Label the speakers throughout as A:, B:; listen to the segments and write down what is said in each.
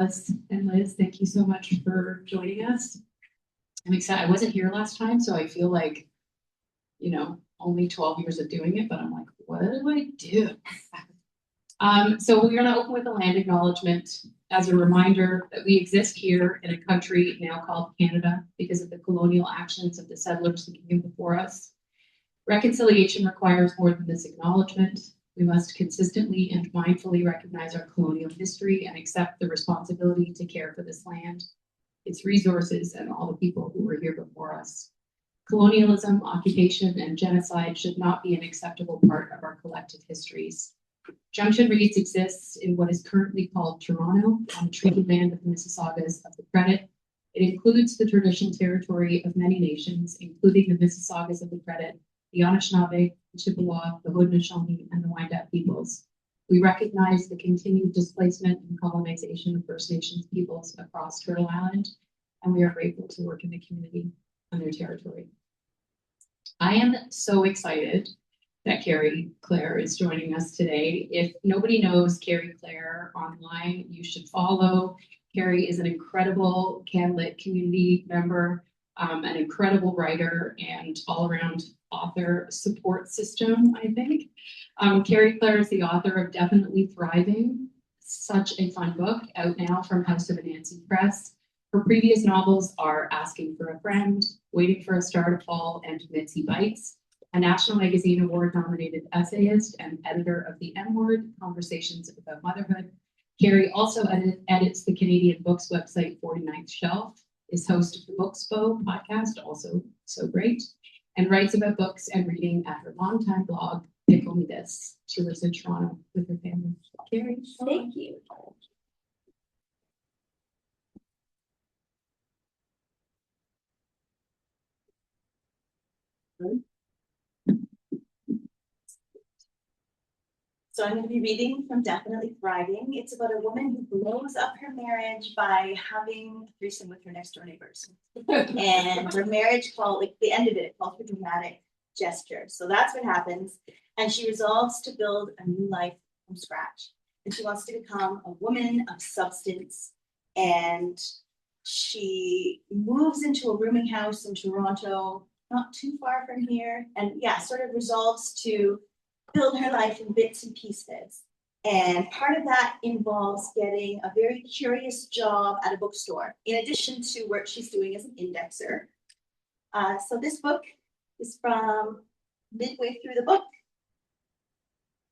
A: Alice and Liz, thank you so much for joining us. I'm excited. I wasn't here last time, so I feel like, only 12 years of doing it, but I'm like, what do I do? So we're going to open with a land acknowledgement as a reminder that we exist here in a country now called Canada because of the colonial actions of the settlers that came before us. Reconciliation requires more than this acknowledgement. We must consistently and mindfully recognize our colonial history and accept the responsibility to care for this land, its resources, and all the people who were here before us. Colonialism, occupation, and genocide should not be an acceptable part of our collective histories. Junction Reads exists in what is currently called Toronto, on the treaty land of the Mississaugas of the Credit. It includes the traditional territory of many nations, including the Mississaugas of the Credit, the Anishinaabe, the Chippewa, the Haudenosaunee, and the Wendat peoples. We recognize the continued displacement and colonization of First Nations peoples across Turtle Island, and we are grateful to work in the community on their territory. I am so excited that Kerry Clare is joining us today. If nobody knows Kerry Clare online, you should follow. Kerry is an incredible CanLit community member, an incredible writer, and all-around author support system, I think. Kerry Clare is the author of Definitely Thriving, such a fun book, out now from House of Anansi Press. Her previous novels are Asking for a Friend, Waiting for a Star to Fall, and Mitzi Bites. A National Magazine Award-nominated essayist and editor of the M-Word, Conversations About Motherhood. Kerry also edits the Canadian Books website 49th Shelf, is host of the Bookspo podcast, also so great, and writes about books and reading at her longtime blog, Pick Only This. She lives in Toronto with her family. Kerry,
B: thank you. So I'm going to be reading from Definitely Thriving. It's about a woman who blows up her marriage by having a threesome with her next door neighbors. And her marriage the end of it calls for dramatic gesture. So that's what happens. And she resolves to build a new life from scratch. And she wants to become a woman of substance. And she moves into a rooming house in Toronto, not too far from here. And sort of resolves to build her life in bits and pieces. And part of that involves getting a very curious job at a bookstore, in addition to work she's doing as an indexer. So this book is from midway through the book.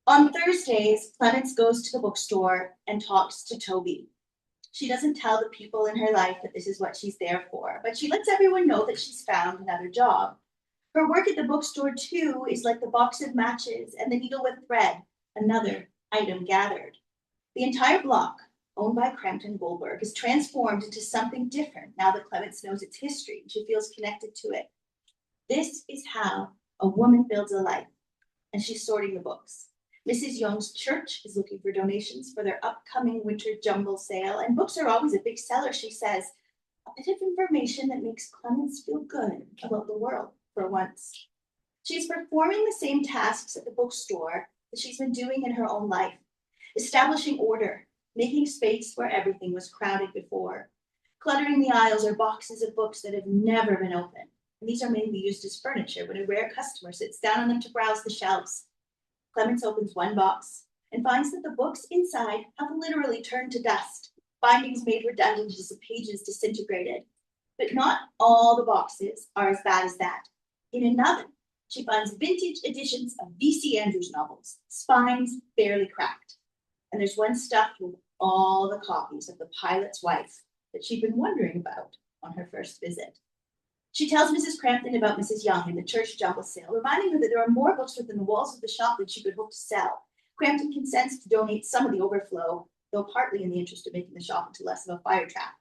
B: On Thursdays, Clemence goes to the bookstore and talks to Toby. She doesn't tell the people in her life that this is what she's there for, but she lets everyone know that she's found another job. Her work at the bookstore, too, is like the box of matches and the needle with thread, another item gathered. The entire block, owned by Crampton Goldberg, is transformed into something different now that Clemence knows its history and she feels connected to it. This is how a woman builds a life, and she's sorting the books. Mrs. Young's church is looking for donations for their upcoming winter jumble sale, and books are always a big seller, she says. A bit of information that makes Clemence feel good about the world. For once. She's performing the same tasks at the bookstore that she's been doing in her own life, establishing order, making space where everything was crowded before. Cluttering the aisles are boxes of books that have never been opened, and these are mainly used as furniture when a rare customer sits down on them to browse the shelves. Clemence opens one box and finds that the books inside have literally turned to dust, bindings made redundant as the pages disintegrated. But not all the boxes are as bad as that. In another, she finds vintage editions of V.C. Andrews novels, spines barely cracked. And there's one stuffed with all the copies of The Pilot's Wife that she'd been wondering about on her first visit. She tells Mrs. Crampton about Mrs. Young and the church jumble sale, reminding her that there are more books within the walls of the shop than she could hope to sell. Crampton consents to donate some of the overflow, though partly in the interest of making the shop into less of a fire trap.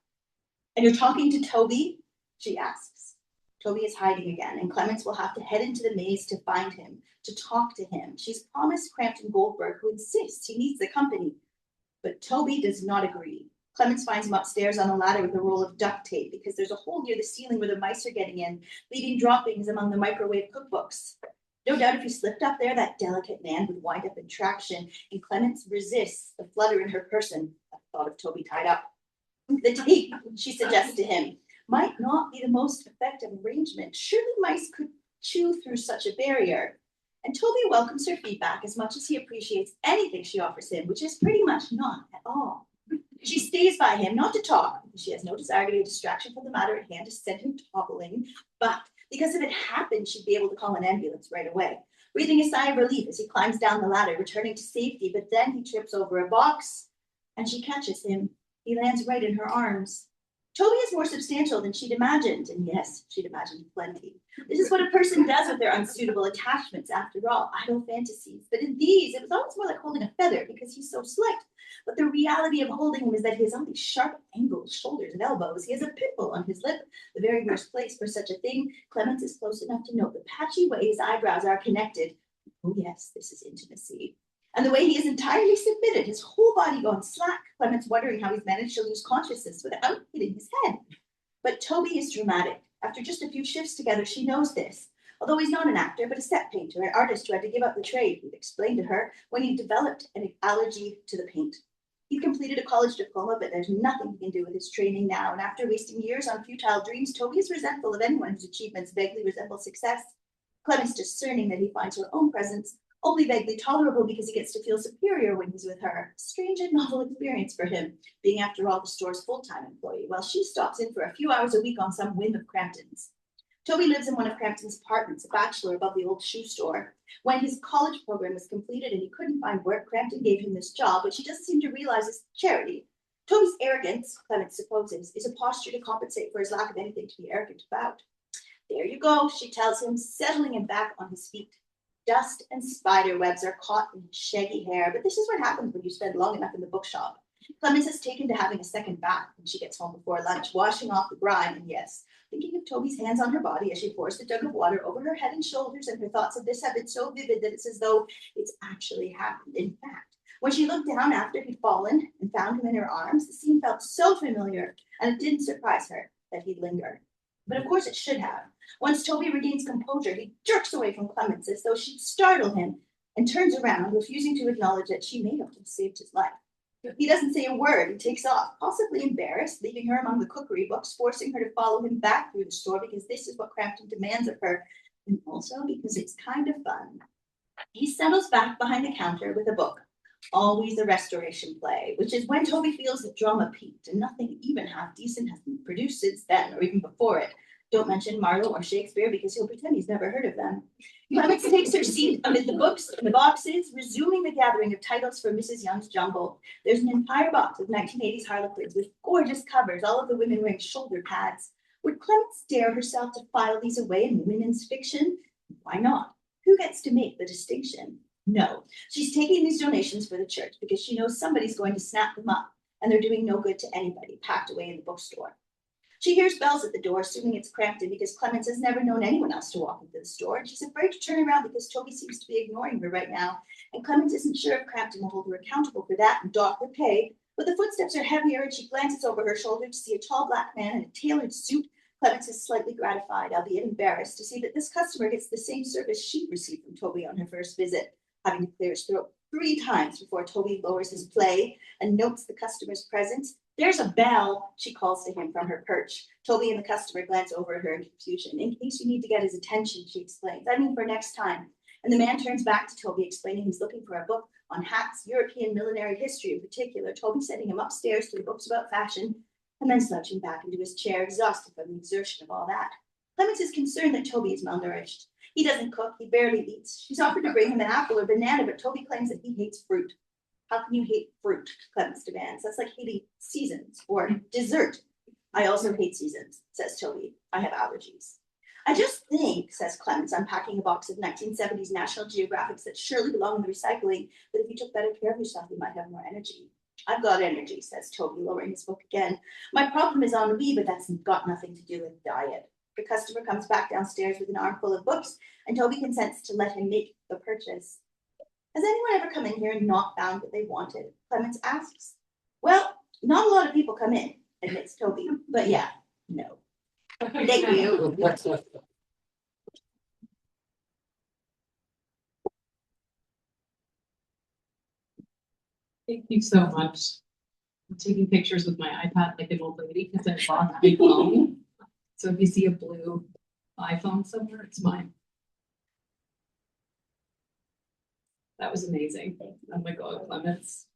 B: And you're talking to Toby? She asks. Toby is hiding again, and Clemence will have to head into the maze to find him, to talk to him. She's promised Crampton Goldberg, who insists he needs the company. But Toby does not agree. Clemence finds him upstairs on a ladder with a roll of duct tape because there's a hole near the ceiling where the mice are getting in, leaving droppings among the microwave cookbooks. No doubt if he slipped up there, that delicate man would wind up in traction, and Clemence resists the flutter in her person at the thought of Toby tied up. The tape, she suggests to him, might not be the most effective arrangement. Surely mice could chew through such a barrier. And Toby welcomes her feedback as much as he appreciates anything she offers him, which is pretty much not at all. She stays by him, not to talk, because she has no desire to be a distraction from the matter at hand to send him toppling, but because if it happened, she'd be able to call an ambulance right away. Breathing a sigh of relief as he climbs down the ladder, returning to safety, but then he trips over a box and she catches him. He lands right in her arms. Toby is more substantial than she'd imagined, and yes, she'd imagined plenty. This is what a person does with their unsuitable attachments, after all, idle fantasies. But in these, it was almost more like holding a feather because he's so slight. But the reality of holding him is that he has only sharp angled shoulders and elbows. He has a pimple on his lip, the very worst place for such a thing. Clemens is close enough to note the patchy way his eyebrows are connected. Oh yes, this is intimacy. And the way he is entirely submitted, his whole body going slack, Clemens wondering how he's managed to lose consciousness without hitting his head. But Toby is dramatic. After just a few shifts together, she knows this. Although he's not an actor, but a set painter, an artist who had to give up the trade, he'd explained to her when he developed an allergy to the paint. He'd completed a college diploma, but there's nothing he can do with his training now. And after wasting years on futile dreams, Toby is resentful of anyone whose achievements vaguely resemble success. Clemens discerning that he finds her own presence only vaguely tolerable because he gets to feel superior when he's with her. Strange and novel experience for him, being after all the store's full-time employee, while she stops in for a few hours a week on some whim of Crampton's. Toby lives in one of Crampton's apartments, a bachelor above the old shoe store. When his college program was completed and he couldn't find work, Crampton gave him this job, which he doesn't seem to realize is charity. Toby's arrogance, Clemens supposes, is a posture to compensate for his lack of anything to be arrogant about. There you go, she tells him, settling him back on his feet. Dust and spider webs are caught in his shaggy hair, but this is what happens when you spend long enough in the bookshop. Clemens has taken to having a second bath when she gets home before lunch, washing off the grime, and yes, thinking of Toby's hands on her body as she pours the jug of water over her head and shoulders, and her thoughts of this have been so vivid that it's as though it's actually happened. In fact, when she looked down after he'd fallen and found him in her arms, the scene felt so familiar, and it didn't surprise her that he'd linger. But of course it should have. Once Toby regains composure, he jerks away from Clemens as though she'd startle him and turns around, refusing to acknowledge that she may have saved his life. He doesn't say a word and takes off, possibly embarrassed, leaving her among the cookery books, forcing her to follow him back through the store because this is what Crampton demands of her, and also because it's kind of fun. He settles back behind the counter with a book, always a restoration play, which is when Toby feels that drama peaked and nothing even half decent has been produced since then or even before it. Don't mention Marlowe or Shakespeare because he'll pretend he's never heard of them. Clemens takes her seat amid the books and the boxes, resuming the gathering of titles for Mrs. Young's jumble. There's an entire box of 1980s Harlequins with gorgeous covers, all of the women wearing shoulder pads. Would Clemens dare herself to file these away in women's fiction? Why not? Who gets to make the distinction? No, she's taking these donations for the church because she knows somebody's going to snap them up, and they're doing no good to anybody, packed away in the bookstore. She hears bells at the door, assuming it's Crampton because Clemens has never known anyone else to walk into the store, and she's afraid to turn around because Toby seems to be ignoring her right now, and Clemens isn't sure if Crampton will hold her accountable for that and dock her pay, but the footsteps are heavier and she glances over her shoulder to see a tall black man in a tailored suit. Clemens is slightly gratified, albeit embarrassed, to see that this customer gets the same service she received from Toby on her first visit, having to clear his throat 3 times before Toby lowers his play and notes the customer's presence. There's a bell, she calls to him from her perch. Toby and the customer glance over at her in confusion. In case you need to get his attention, she explains. I mean for next time. And the man turns back to Toby, explaining he's looking for a book on hats, European millinery history in particular. Toby sending him upstairs to the books about fashion, and then slouching back into his chair, exhausted from the exertion of all that. Clemens is concerned that Toby is malnourished. He doesn't cook, he barely eats. She's offered to bring him an apple or banana, but Toby claims that he hates fruit. How can you hate fruit? Clemens demands. That's like hating seasons or dessert. I also hate seasons, says Toby. I have allergies. I just think, says Clemens, unpacking a box of 1970s National Geographics that surely belong in the recycling, but if you took better care of yourself, you might have more energy. I've got energy, says Toby, lowering his book again. My problem is ennui, but that's got nothing to do with diet. The customer comes back downstairs with an armful of books, and Toby consents to let him make the purchase. Has anyone ever come in here and not found what they wanted? Clemens asks. Well, not a lot of people come in, admits Toby, but yeah, no. Thank you.
A: Thank you so much. I'm taking pictures with my iPad like an old lady because I lost my phone. So if you see a blue iPhone somewhere, it's mine. That was amazing. Oh my God, Clements.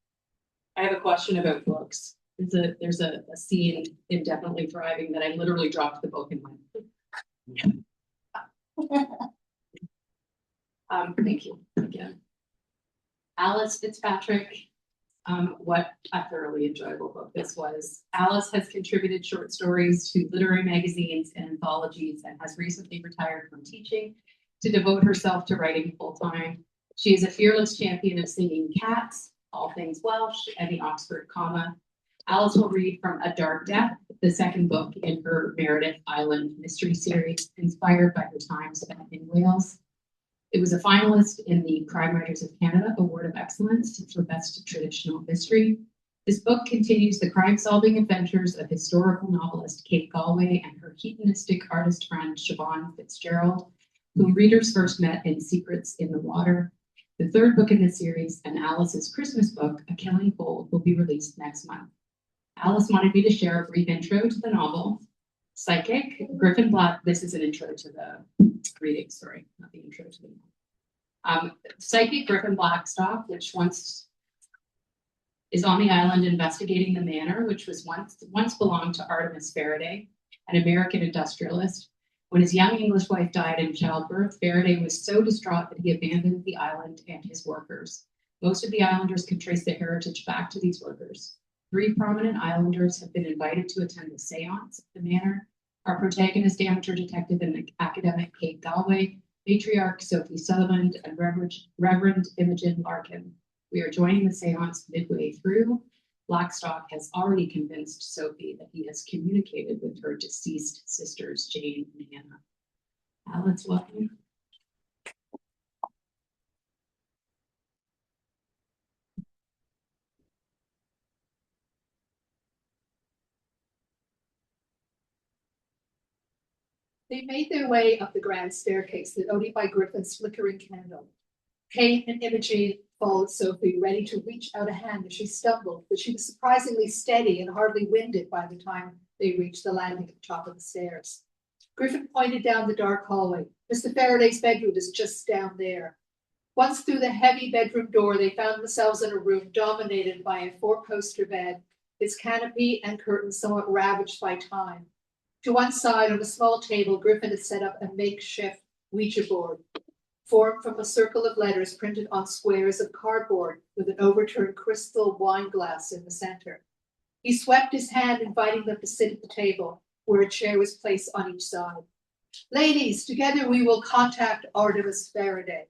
A: I have a question about books. There's a scene in Definitely Thriving that I literally dropped the book and went. Thank you again. Alice Fitzpatrick. What a thoroughly enjoyable book this was. Alice has contributed short stories to literary magazines and anthologies and has recently retired from teaching to devote herself to writing full-time. She is a fearless champion of singing cats, all things Welsh, and the Oxford comma. Alice will read from A Dark Death, the second book in her Meredith Island Mystery series, inspired by her time spent in Wales. It was a finalist in the Crime Writers of Canada Award of Excellence for Best Traditional Mystery. This book continues the crime-solving adventures of historical novelist Kate Galway and her hedonistic artist friend Siobhan Fitzgerald, whom readers first met in Secrets in the Water. The third book in the series, and Alice's Christmas book, A Killing Cold, will be released next month. Alice wanted me to share a brief intro to the novel. Psychic, Griffin Black, this is an intro to the reading, sorry, not the intro to the novel. Psychic Griffin Blackstock, which once is on the island investigating the manor, which was once belonged to Artemis Faraday, an American industrialist. When his young English wife died in childbirth, Faraday was so distraught that he abandoned the island and his workers. Most of the islanders can trace their heritage back to these workers. 3 prominent islanders have been invited to attend the seance at the manor. Our protagonist, amateur detective and academic Kate Galway, matriarch Sophie Sutherland, and Reverend Imogen Larkin. We are joining the seance midway through. Blackstock has already convinced Sophie that he has communicated with her deceased sisters, Jane and Hannah. Alice, welcome.
C: They made their way up the grand staircase lit only by Griffin's flickering candle. Kate and Imogen followed Sophie, ready to reach out a hand as she stumbled, but she was surprisingly steady and hardly winded by the time they reached the landing at the top of the stairs. Griffin pointed down the dark hallway. Mr. Faraday's bedroom is just down there. Once through the heavy bedroom door, they found themselves in a room dominated by a 4-poster bed, its canopy and curtains somewhat ravaged by time. To one side, on a small table, Griffin had set up a makeshift Ouija board, formed from a circle of letters printed on squares of cardboard with an overturned crystal wine glass in the center. He swept his hand, inviting them to sit at the table, where a chair was placed on each side. Ladies, together we will contact Artemis Faraday.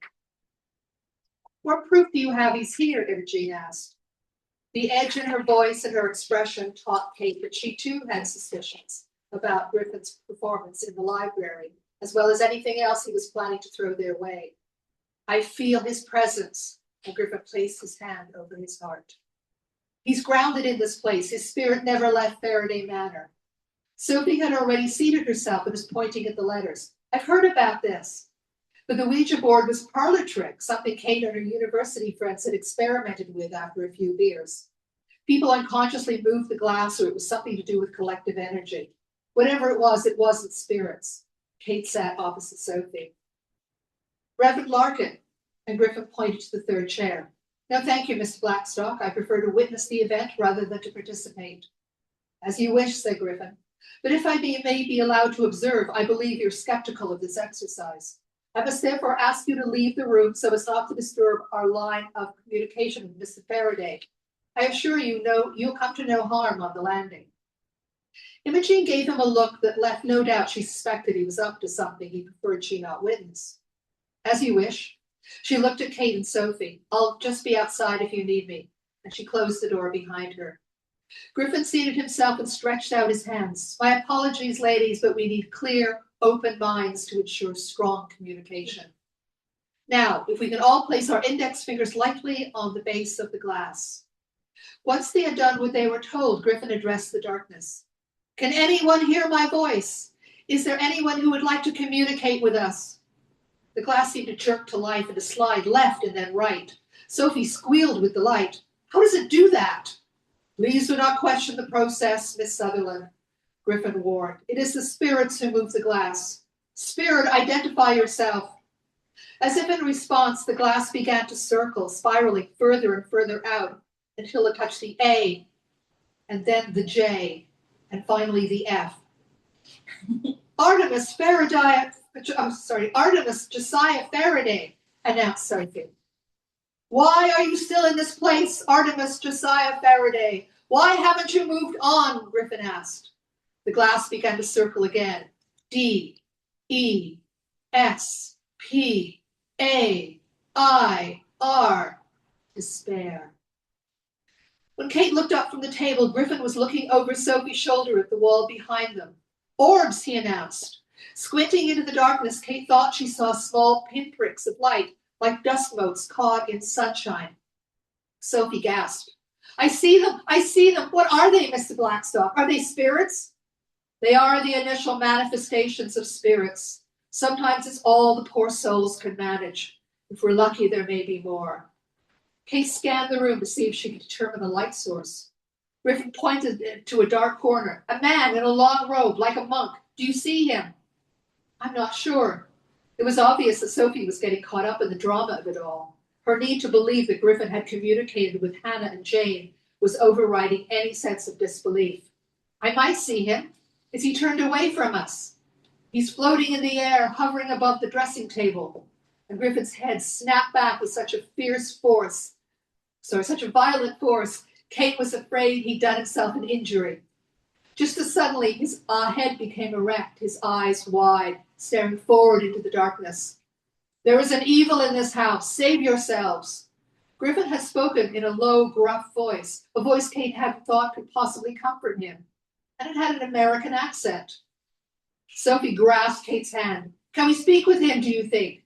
C: What proof do you have he's here? Imogen asked. The edge in her voice and her expression taught Kate that she too had suspicions about Griffin's performance in the library, as well as anything else he was planning to throw their way. I feel his presence, and Griffin placed his hand over his heart. He's grounded in this place. His spirit never left Faraday Manor. Sophie had already seated herself and was pointing at the letters. I've heard about this. But the Ouija board was parlor trick, something Kate and her university friends had experimented with after a few beers. People unconsciously moved the glass, or it was something to do with collective energy. Whatever it wasn't spirits. Kate sat opposite Sophie. Reverend Larkin, and Griffin pointed to the third chair. No, thank you, Miss Blackstock. I prefer to witness the event rather than to participate. As you wish, said Griffin. But if I may be allowed to observe, I believe you're skeptical of this exercise. I must therefore ask you to leave the room so as not to disturb our line of communication with Mr. Faraday. I assure you, you'll come to no harm on the landing. Imogen gave him a look that left no doubt she suspected he was up to something he preferred she not witness. As you wish. She looked at Kate and Sophie. I'll just be outside if you need me. And she closed the door behind her. Griffin seated himself and stretched out his hands. My apologies, ladies, but we need clear, open minds to ensure strong communication. Now, if we can all place our index fingers lightly on the base of the glass. Once they had done what they were told, Griffin addressed the darkness. Can anyone hear my voice? Is there anyone who would like to communicate with us? The glass seemed to jerk to life and to slide left and then right. Sophie squealed with delight. How does it do that? Please do not question the process, Miss Sutherland, Griffin warned. It is the spirits who move the glass. Spirit, identify yourself. As if in response, the glass began to circle, spiraling further and further out until it touched the A, and then the J, and finally the F. Artemis Josiah Faraday, announced Sophie. Why are you still in this place, Artemis Josiah Faraday? Why haven't you moved on? Griffin asked. The glass began to circle again. D, E, S, P, A, I, R. Despair. When Kate looked up from the table, Griffin was looking over Sophie's shoulder at the wall behind them. Orbs, he announced. Squinting into the darkness, Kate thought she saw small pinpricks of light, like dust motes caught in sunshine. Sophie gasped. I see them. What are they, Mr. Blackstock? Are they spirits? They are the initial manifestations of spirits. Sometimes it's all the poor souls can manage. If we're lucky, there may be more. Kate scanned the room to see if she could determine the light source. Griffin pointed to a dark corner. A man in a long robe, like a monk. Do you see him? I'm not sure. It was obvious that Sophie was getting caught up in the drama of it all. Her need to believe that Griffin had communicated with Hannah and Jane was overriding any sense of disbelief. I might see him. Is he turned away from us? He's floating in the air, hovering above the dressing table. And Griffin's head snapped back with such a violent force, Kate was afraid he'd done himself an injury. Just as suddenly, his head became erect, his eyes wide, staring forward into the darkness. There is an evil in this house. Save yourselves. Griffin had spoken in a low, gruff voice, a voice Kate hadn't thought could possibly comfort him, and it had an American accent. Sophie grasped Kate's hand. Can we speak with him, do you think?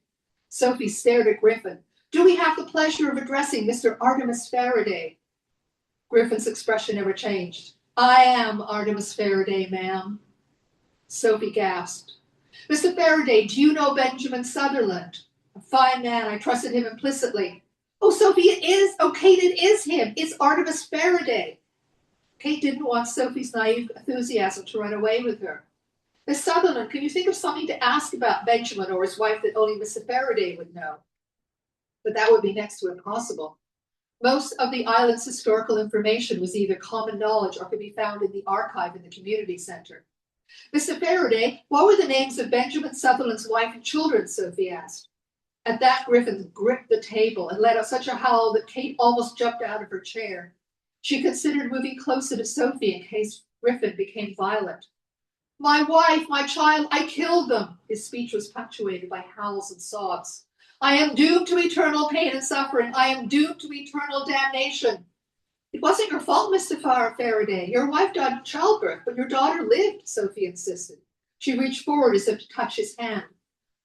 C: Sophie stared at Griffin. Do we have the pleasure of addressing Mr. Artemis Faraday? Griffin's expression never changed. I am Artemis Faraday, ma'am. Sophie gasped. Mr. Faraday, do you know Benjamin Sutherland? A fine man, I trusted him implicitly. Oh, Sophie, Kate, it is him. It's Artemis Faraday. Kate didn't want Sophie's naive enthusiasm to run away with her. Miss Sutherland, can you think of something to ask about Benjamin or his wife that only Mr. Faraday would know? But that would be next to impossible. Most of the island's historical information was either common knowledge or could be found in the archive in the community center. Mr. Faraday, what were the names of Benjamin Sutherland's wife and children? Sophie asked. At that, Griffin gripped the table and let out such a howl that Kate almost jumped out of her chair. She considered moving closer to Sophie in case Griffin became violent. My wife, my child, I killed them. His speech was punctuated by howls and sobs. I am doomed to eternal pain and suffering. I am doomed to eternal damnation. It wasn't your fault, Mr. Faraday. Your wife died of childbirth, but your daughter lived, Sophie insisted. She reached forward as if to touch his hand.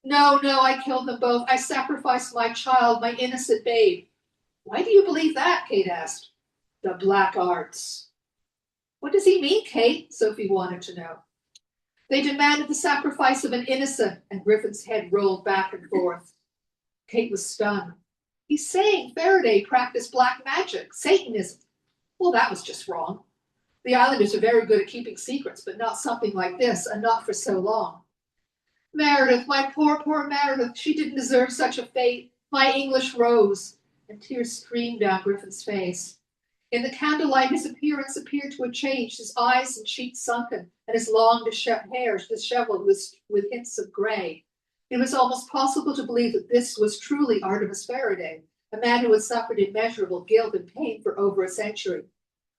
C: No, I killed them both. I sacrificed my child, my innocent babe. Why do you believe that? Kate asked. The black arts. What does he mean, Kate? Sophie wanted to know. They demanded the sacrifice of an innocent, and Griffin's head rolled back and forth. Kate was stunned. He's saying Faraday practiced black magic, Satanism. Well, that was just wrong. The islanders are very good at keeping secrets, but not something like this, and not for so long. Meredith, my poor Meredith, she didn't deserve such a fate. My English rose, and tears streamed down Griffin's face. In the candlelight, his appearance appeared to have changed, his eyes and cheeks sunken, and his long hair disheveled with hints of gray. It was almost possible to believe that this was truly Artemis Faraday, a man who had suffered immeasurable guilt and pain for over a century.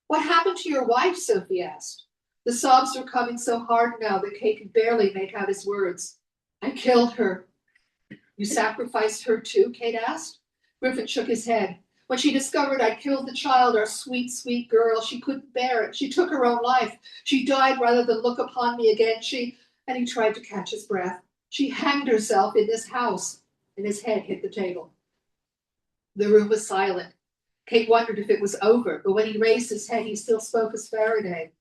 C: What happened to your wife? Sophie asked. The sobs were coming so hard now that Kate could barely make out his words. I killed her. You sacrificed her too? Kate asked. Griffin shook his head. When she discovered I'd killed the child, our sweet, sweet girl, she couldn't bear it. She took her own life. She died rather than look upon me again. And he tried to catch his breath. She hanged herself in this house, and his head hit the table. The room was silent. Kate wondered if it was over, but when he raised his head, he still spoke as Faraday.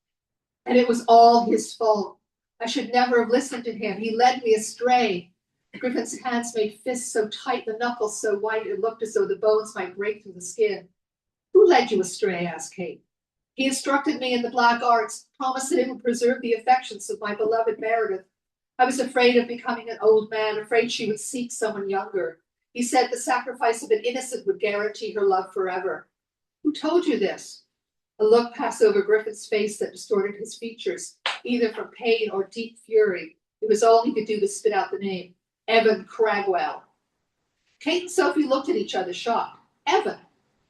C: And it was all his fault. I should never have listened to him. He led me astray. Griffin's hands made fists so tight, the knuckles so white, it looked as though the bones might break through the skin. Who led you astray? Asked Kate. He instructed me in the black arts, promised that it would preserve the affections of my beloved Meredith. I was afraid of becoming an old man, afraid she would seek someone younger. He said the sacrifice of an innocent would guarantee her love forever. Who told you this? A look passed over Griffin's face that distorted his features, either from pain or deep fury. It was all he could do to spit out the name. Evan Cragwell. Kate and Sophie looked at each other, shocked. Evan.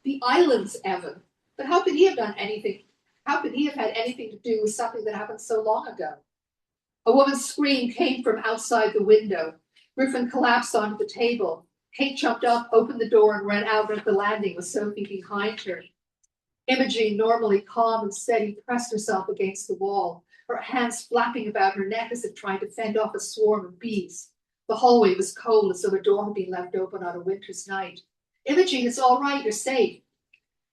C: The island's Evan. But how could he have done anything? How could he have had anything to do with something that happened so long ago? A woman's scream came from outside the window. Griffin collapsed onto the table. Kate jumped up, opened the door, and ran out onto the landing with Sophie behind her. Imogen, normally calm and steady, pressed herself against the wall, her hands flapping about her neck as if trying to fend off a swarm of bees. The hallway was cold, as though a door had been left open on a winter's night. Imogen, it's all right, you're safe.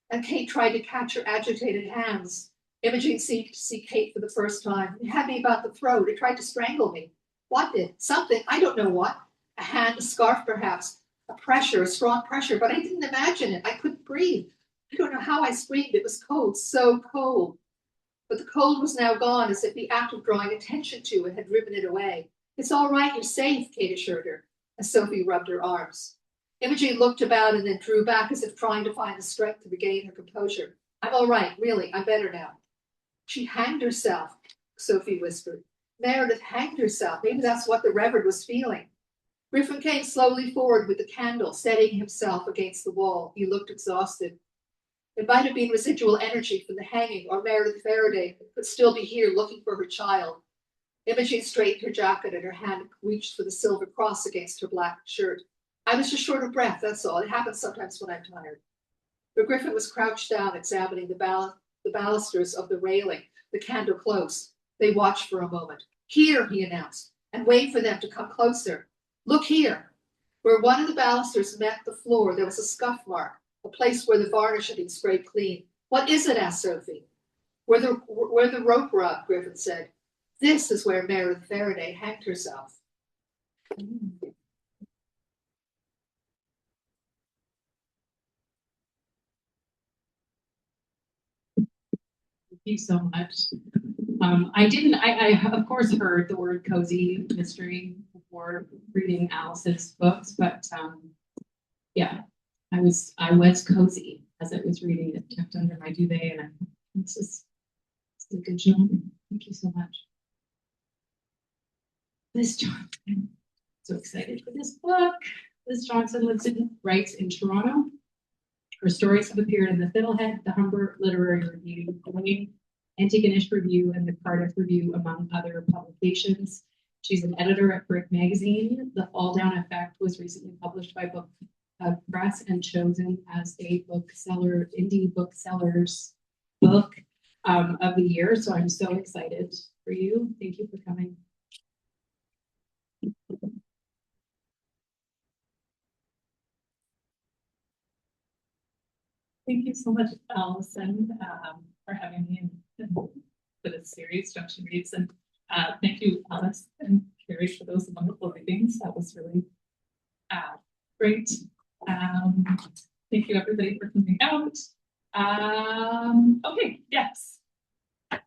C: And Kate tried to catch her agitated hands. Imogen seemed to see Kate for the first time. It had me about the throat. It tried to strangle me. What did? Something. I don't know what. A hand, a scarf, perhaps. A pressure, a strong pressure, but I didn't imagine it. I couldn't breathe. I don't know how I screamed. It was cold, so cold. But the cold was now gone, as if the act of drawing attention to it had driven it away. It's all right, you're safe, Kate assured her, as Sophie rubbed her arms. Imogen looked about and then drew back as if trying to find the strength to regain her composure. I'm all right, really, I'm better now. She hanged herself, Sophie whispered. Meredith hanged herself. Maybe that's what the Reverend was feeling. Griffin came slowly forward with the candle, steadying himself against the wall. He looked exhausted. It might have been residual energy from the hanging, or Meredith Faraday could still be here looking for her child. Imogen straightened her jacket and her hand reached for the silver cross against her black shirt. I was just short of breath, that's all. It happens sometimes when I'm tired. But Griffin was crouched down, examining the balusters of the railing, the candle close. They watched for a moment. Here, he announced, and wait for them to come closer. Look here. Where one of the balusters met the floor, there was a scuff mark, a place where the varnish had been scraped clean. What is it? Asked Sophie. Where the rope rubbed, Griffin said. This is where Meredith Faraday hanged herself.
A: Thank you so much. I of course heard the word cozy mystery before reading Alice's books, but yeah, I was cozy as I was reading it, tucked under my duvet, and it's a good job. Thank you so much. Liz Johnston. So excited for this book. Liz Johnston writes in Toronto. Her stories have appeared in the Fiddlehead, the Humber Literary Review, the Antigonish Review, and the Cardiff Review, among other publications. She's an editor at Brick Magazine. The Fall Down Effect was recently published by Book Press and chosen as a bookseller, indie booksellers book of the year. So I'm so excited for you. Thank you for coming.
D: Thank you so much, Allison, for having me for this series, Junction Reads, and thank you, Alice and Kerry, for those wonderful readings. That was really great. Thank you, everybody, for coming out. Okay, yes. I'm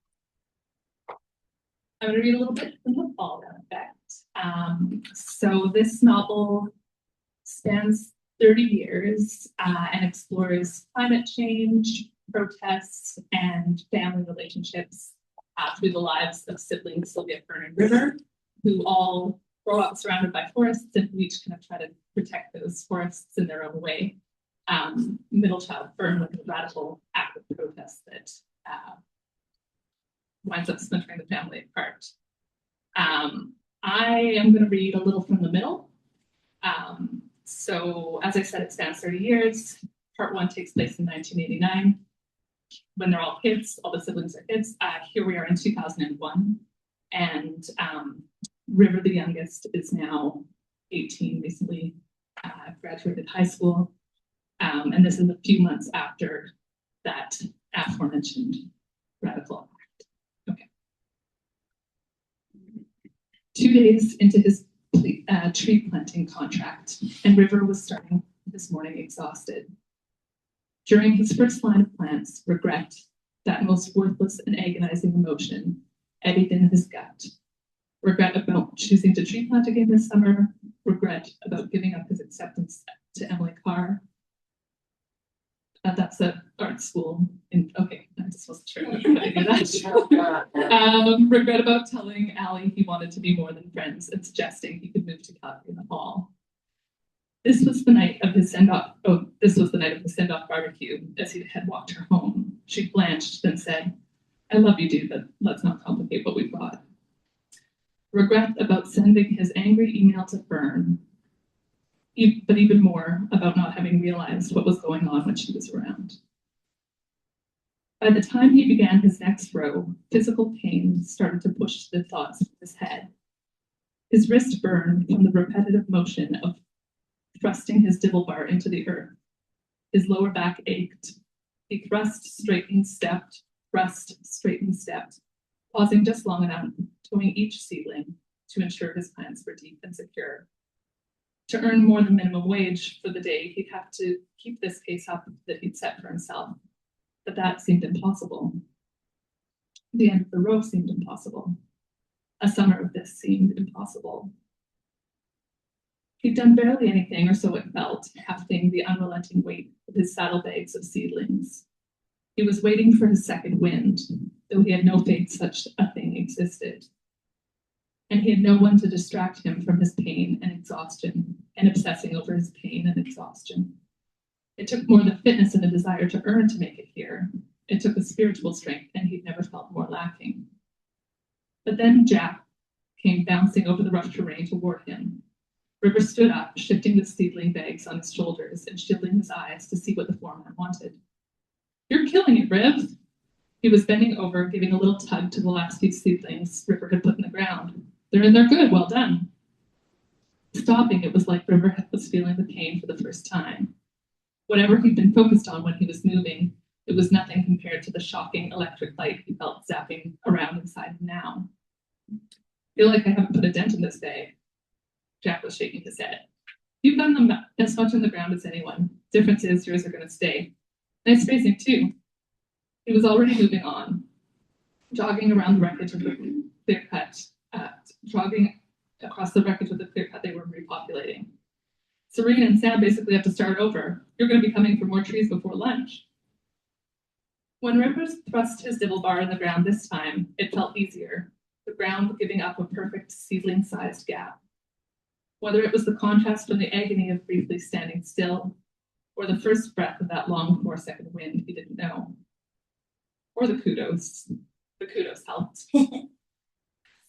D: going to read a little bit from the Fall Down Effect. So this novel spans 30 years and explores climate change, protests, and family relationships through the lives of siblings Sylvia, Fern, and River, who all grow up surrounded by forests and who each kind of try to protect those forests in their own way. Middle child Fern with a radical act of protest that winds up splintering the family apart. I am going to read a little from the middle. So, as I said, it spans 30 years. Part 1 takes place in 1989, when they're all kids, all the siblings are kids. Here we are in 2001, and River, the youngest, is now 18, recently graduated high school, and this is a few months after that aforementioned radical act. Okay. 2 days into his tree planting contract, and River was starting this morning exhausted. During his first line of plants, regret, that most worthless and agonizing emotion eddied in his gut. Regret about choosing to tree plant again this summer, regret about giving up his acceptance to Emily Carr. That's at art school. Okay, I just wasn't sure if I knew that. Regret about telling Allie he wanted to be more than friends and suggesting he could move to Calgary in the fall. This was the night of his send-off. Oh, this was the night of the send-off barbecue as he had walked her home. She blanched, then said, "I love you, dude, but let's not complicate what we've got." Regret about sending his angry email to Fern, but even more about not having realized what was going on when she was around. By the time he began his next row, physical pain started to push the thoughts through his head. His wrist burned from the repetitive motion of thrusting his dibble bar into the earth. His lower back ached. He thrust, straightened, stepped, pausing just long enough, towing each seedling to ensure his plants were deep and secure. To earn more than minimum wage for the day, he'd have to keep this pace up that he'd set for himself. But that seemed impossible. The end of the row seemed impossible. A summer of this seemed impossible. He'd done barely anything, or so it felt, hefting the unrelenting weight of his saddlebags of seedlings. He was waiting for his second wind, though he had no faith such a thing existed. And he had no one to distract him from his pain and exhaustion, and obsessing over his pain and exhaustion. It took more than fitness and a desire to earn to make it here. It took a spiritual strength, and he'd never felt more lacking. But then Jack came bouncing over the rough terrain toward him. River stood up, shifting the seedling bags on his shoulders and shielding his eyes to see what the foreman wanted. "You're killing it, Riv." He was bending over, giving a little tug to the last few seedlings River had put in the ground. "They're in there good, well done." Stopping, it was like River was feeling the pain for the first time. Whatever he'd been focused on when he was moving, it was nothing compared to the shocking electric light he felt zapping around inside him now. "Feel like I haven't put a dent in this day." Jack was shaking his head. "You've done as much on the ground as anyone. Difference is yours are going to stay. Nice spacing too." He was already moving on, jogging around the wreckage of the clear cut, jogging across the wreckage of the clear cut they were repopulating. "Serena and Sam basically have to start over. You're going to be coming for more trees before lunch." When Rivers thrust his dibble bar in the ground this time, it felt easier, the ground giving up a perfect seedling-sized gap. Whether it was the contrast from the agony of briefly standing still, or the first breath of that long 4-second wind, he didn't know. Or the kudos. The kudos helped.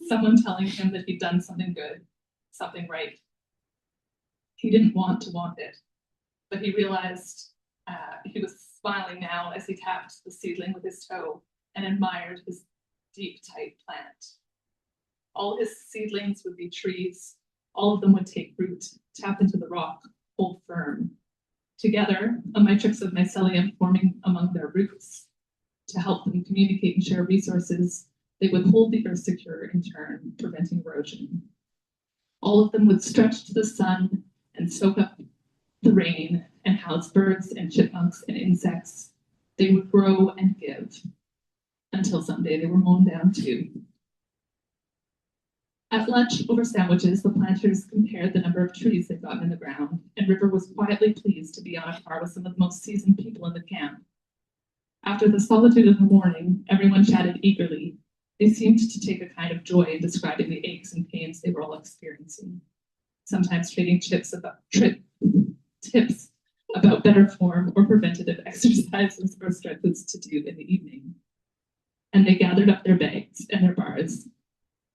D: Someone telling him that he'd done something good, something right. He didn't want to want it, but he realized he was smiling now as he tapped the seedling with his toe and admired his deep, tight plant. All his seedlings would be trees. All of them would take root, tap into the rock, hold firm. Together, a matrix of mycelium forming among their roots. To help them communicate and share resources, they would hold the earth secure in turn, preventing erosion. All of them would stretch to the sun and soak up the rain and house birds and chipmunks and insects. They would grow and give until someday they were mown down too. At lunch over sandwiches, the planters compared the number of trees they'd gotten in the ground, and River was quietly pleased to be on a par with some of the most seasoned people in the camp. After the solitude of the morning, everyone chatted eagerly. They seemed to take a kind of joy in describing the aches and pains they were all experiencing, sometimes trading tips about better form or preventative exercises or stretches to do in the evening. And they gathered up their bags and their bars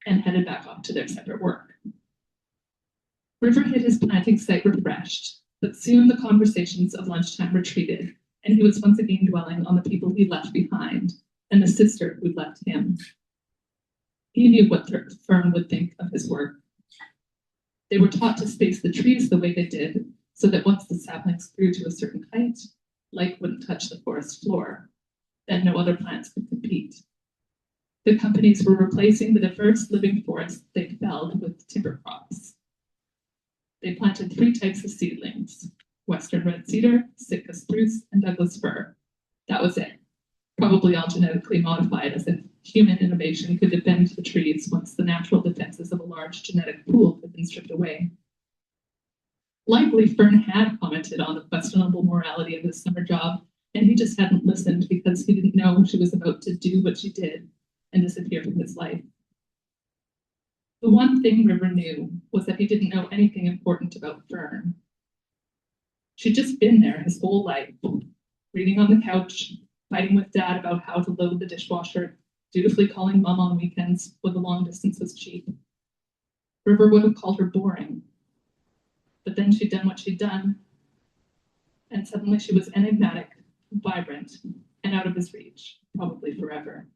D: and headed back off to their separate work. River hit his planting site refreshed, but soon the conversations of lunchtime retreated, and he was once again dwelling on the people he left behind and the sister who'd left him. He knew what Fern would think of his work. They were taught to space the trees the way they did, so that once the saplings grew to a certain height, light wouldn't touch the forest floor. Then no other plants could compete. The companies were replacing the diverse living forests they'd felled with timber crops. They planted 3 types of seedlings: Western red cedar, Sitka spruce, and Douglas fir. That was it. probably all genetically modified, as if human innovation could defend the trees once the natural defenses of a large genetic pool had been stripped away. Likely Fern had commented on the questionable morality of his summer job, and he just hadn't listened because he didn't know she was about to do what she did and disappear from his life. The one thing River knew was that he didn't know anything important about Fern. She'd just been there his whole life, reading on the couch, fighting with Dad about how to load the dishwasher, dutifully calling Mom on weekends when the long distance was cheap. River would have called her boring, but then she'd done what she'd done, and suddenly she was enigmatic, vibrant, and out of his reach, probably forever.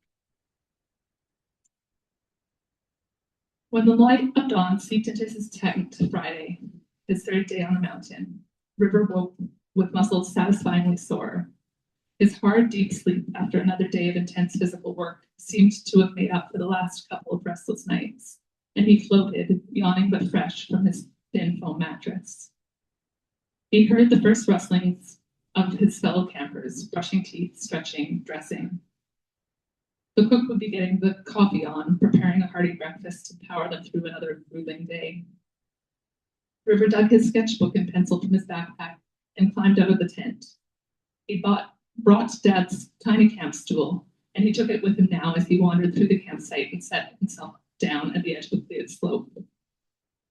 D: When the light of dawn seeped into his tent Friday, his third day on the mountain, River woke with muscles satisfyingly sore. His hard, deep sleep after another day of intense physical work seemed to have made up for the last couple of restless nights, and he floated, yawning but fresh, from his thin foam mattress. He heard the first rustlings of his fellow campers, brushing teeth, stretching, dressing. The cook would be getting the coffee on, preparing a hearty breakfast to power them through another grueling day. River dug his sketchbook and pencil from his backpack and climbed out of the tent. He brought Dad's tiny camp stool, and he took it with him now as he wandered through the campsite and set himself down at the edge of the cleared slope.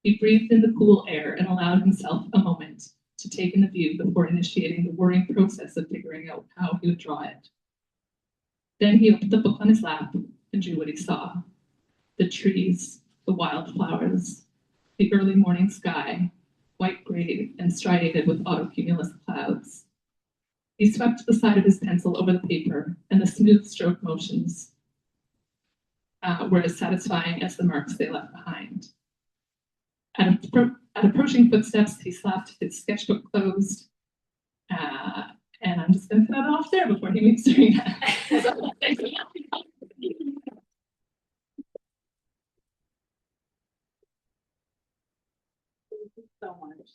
D: He breathed in the cool air and allowed himself a moment to take in the view before initiating the worrying process of figuring out how he would draw it. Then he opened the book on his lap and drew what he saw. The trees, the wildflowers, the early morning sky, white gray and striated with autocumulus clouds. He swept the side of his pencil over the paper, and the smooth stroke motions were as satisfying as the marks they left behind. At approaching footsteps, he slapped his sketchbook closed, and I'm just going to cut it off there before he makes doing that.
A: So much.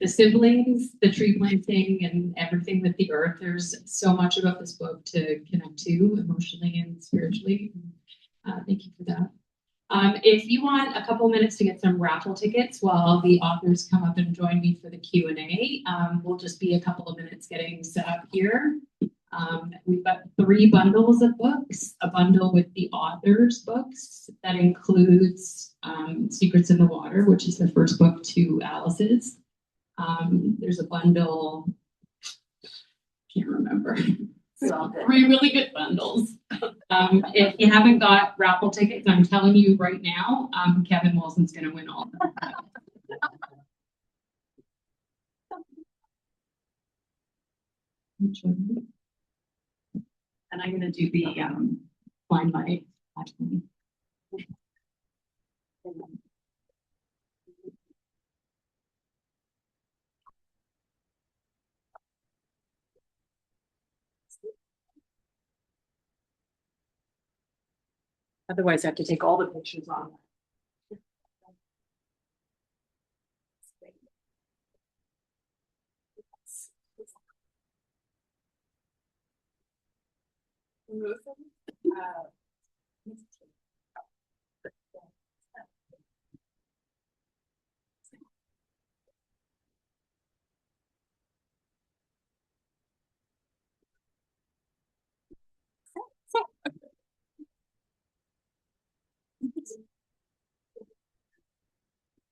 A: The siblings, the tree planting, and everything with the earth. There's so much about this book to connect to emotionally and spiritually. Thank you for that. If you want a couple minutes to get some raffle tickets while the authors come up and join me for the Q&A, we'll just be a couple of minutes getting set up here. We've got 3 bundles of books, a bundle with the authors' books that includes Secrets in the Water, which is the first book to Alice's. There's a bundle, can't remember. So 3 really good bundles. If you haven't got raffle tickets, I'm telling you right now, Kevin Wilson's going to win all of them. And I'm going to do the Find My actually. Otherwise, I have to take all the pictures on.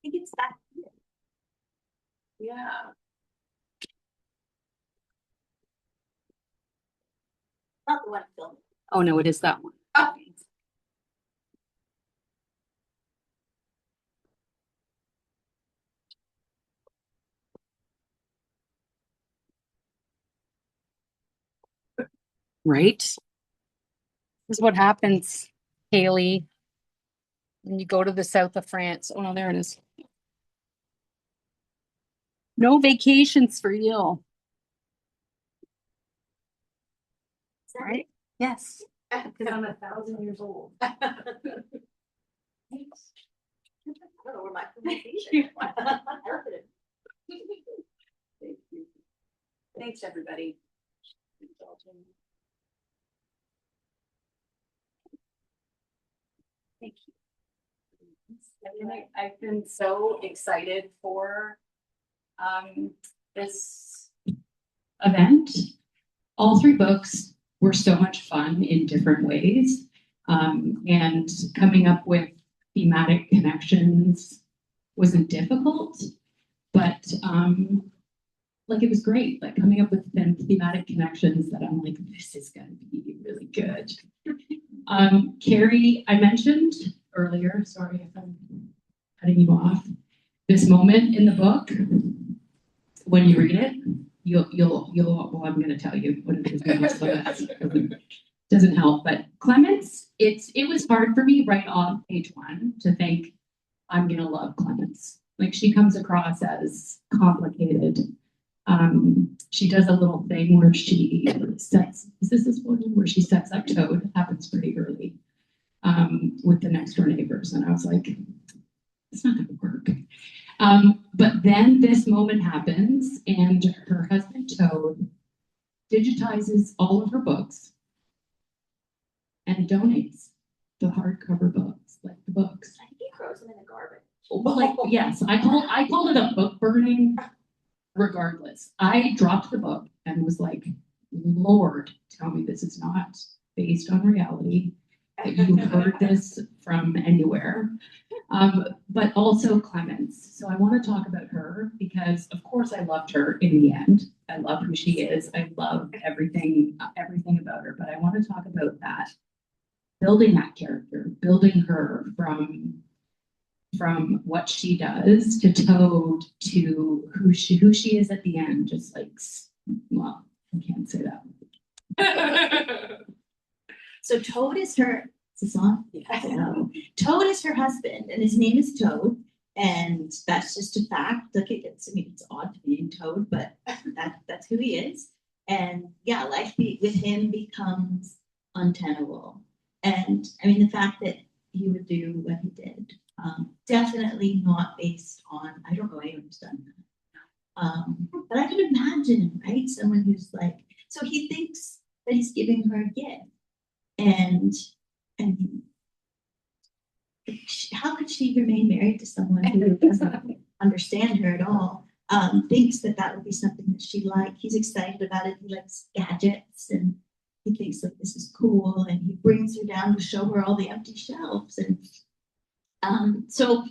B: I think it's back here.
A: Yeah.
B: Not the one filming.
A: Oh, no, it is that one.
B: Oh.
E: Right? This is what happens, Haley, when you go to the south of France. Oh no, there it is. No vacations for you. Right? Yes.
B: Because I'm 1,000 years old. I don't know where my vacation went. Thanks, everybody. Thank you.
E: I've been so excited for this
A: Event. All three books were so much fun in different ways. And coming up with thematic connections wasn't difficult, but like it was great. Like coming up with thematic connections that I'm like, this is gonna be really good. Kerry, I mentioned earlier, sorry if I'm cutting you off, this moment in the book, when you read it, you'll well, I'm gonna tell you what it is. Doesn't help, but Clements, it was hard for me right off page one to think I'm gonna love Clements. Like she comes across as complicated. She does a little thing where she sets, is this one where she sets up Toad? It happens pretty early with the next door neighbors. And I was like, it's not gonna work. But then this moment happens and her husband Toad digitizes all of her books and donates the hardcover books, like the books.
B: I think he throws them in the garbage.
A: Well, like, yes, I called it a book burning. Regardless, I dropped the book and was like, Lord, tell me this is not based on reality, that you heard this from anywhere. But also Clements. So I want to talk about her because of course I loved her in the end. I love who she is. I love everything about her, but I want to talk about that. Building that character, building her from what she does to Toad to who she is at the end, just like, well, I can't say that.
B: So Toad is her, is this on? Yeah. No. Toad is her husband and his name is Toad. And that's just a fact. Look, it's odd to be named Toad, but that's who he is. And yeah, life with him becomes untenable. And I mean, the fact that he would do what he did, definitely not based on, I don't know anyone who's done that. But I can imagine, right? Someone who's like, so he thinks that he's giving her a gift. And how could she remain married to someone who doesn't understand her at all? Thinks that would be something that she liked. He's excited about it. He likes gadgets and he thinks like this is cool. And he brings her down to show her all the empty shelves. And so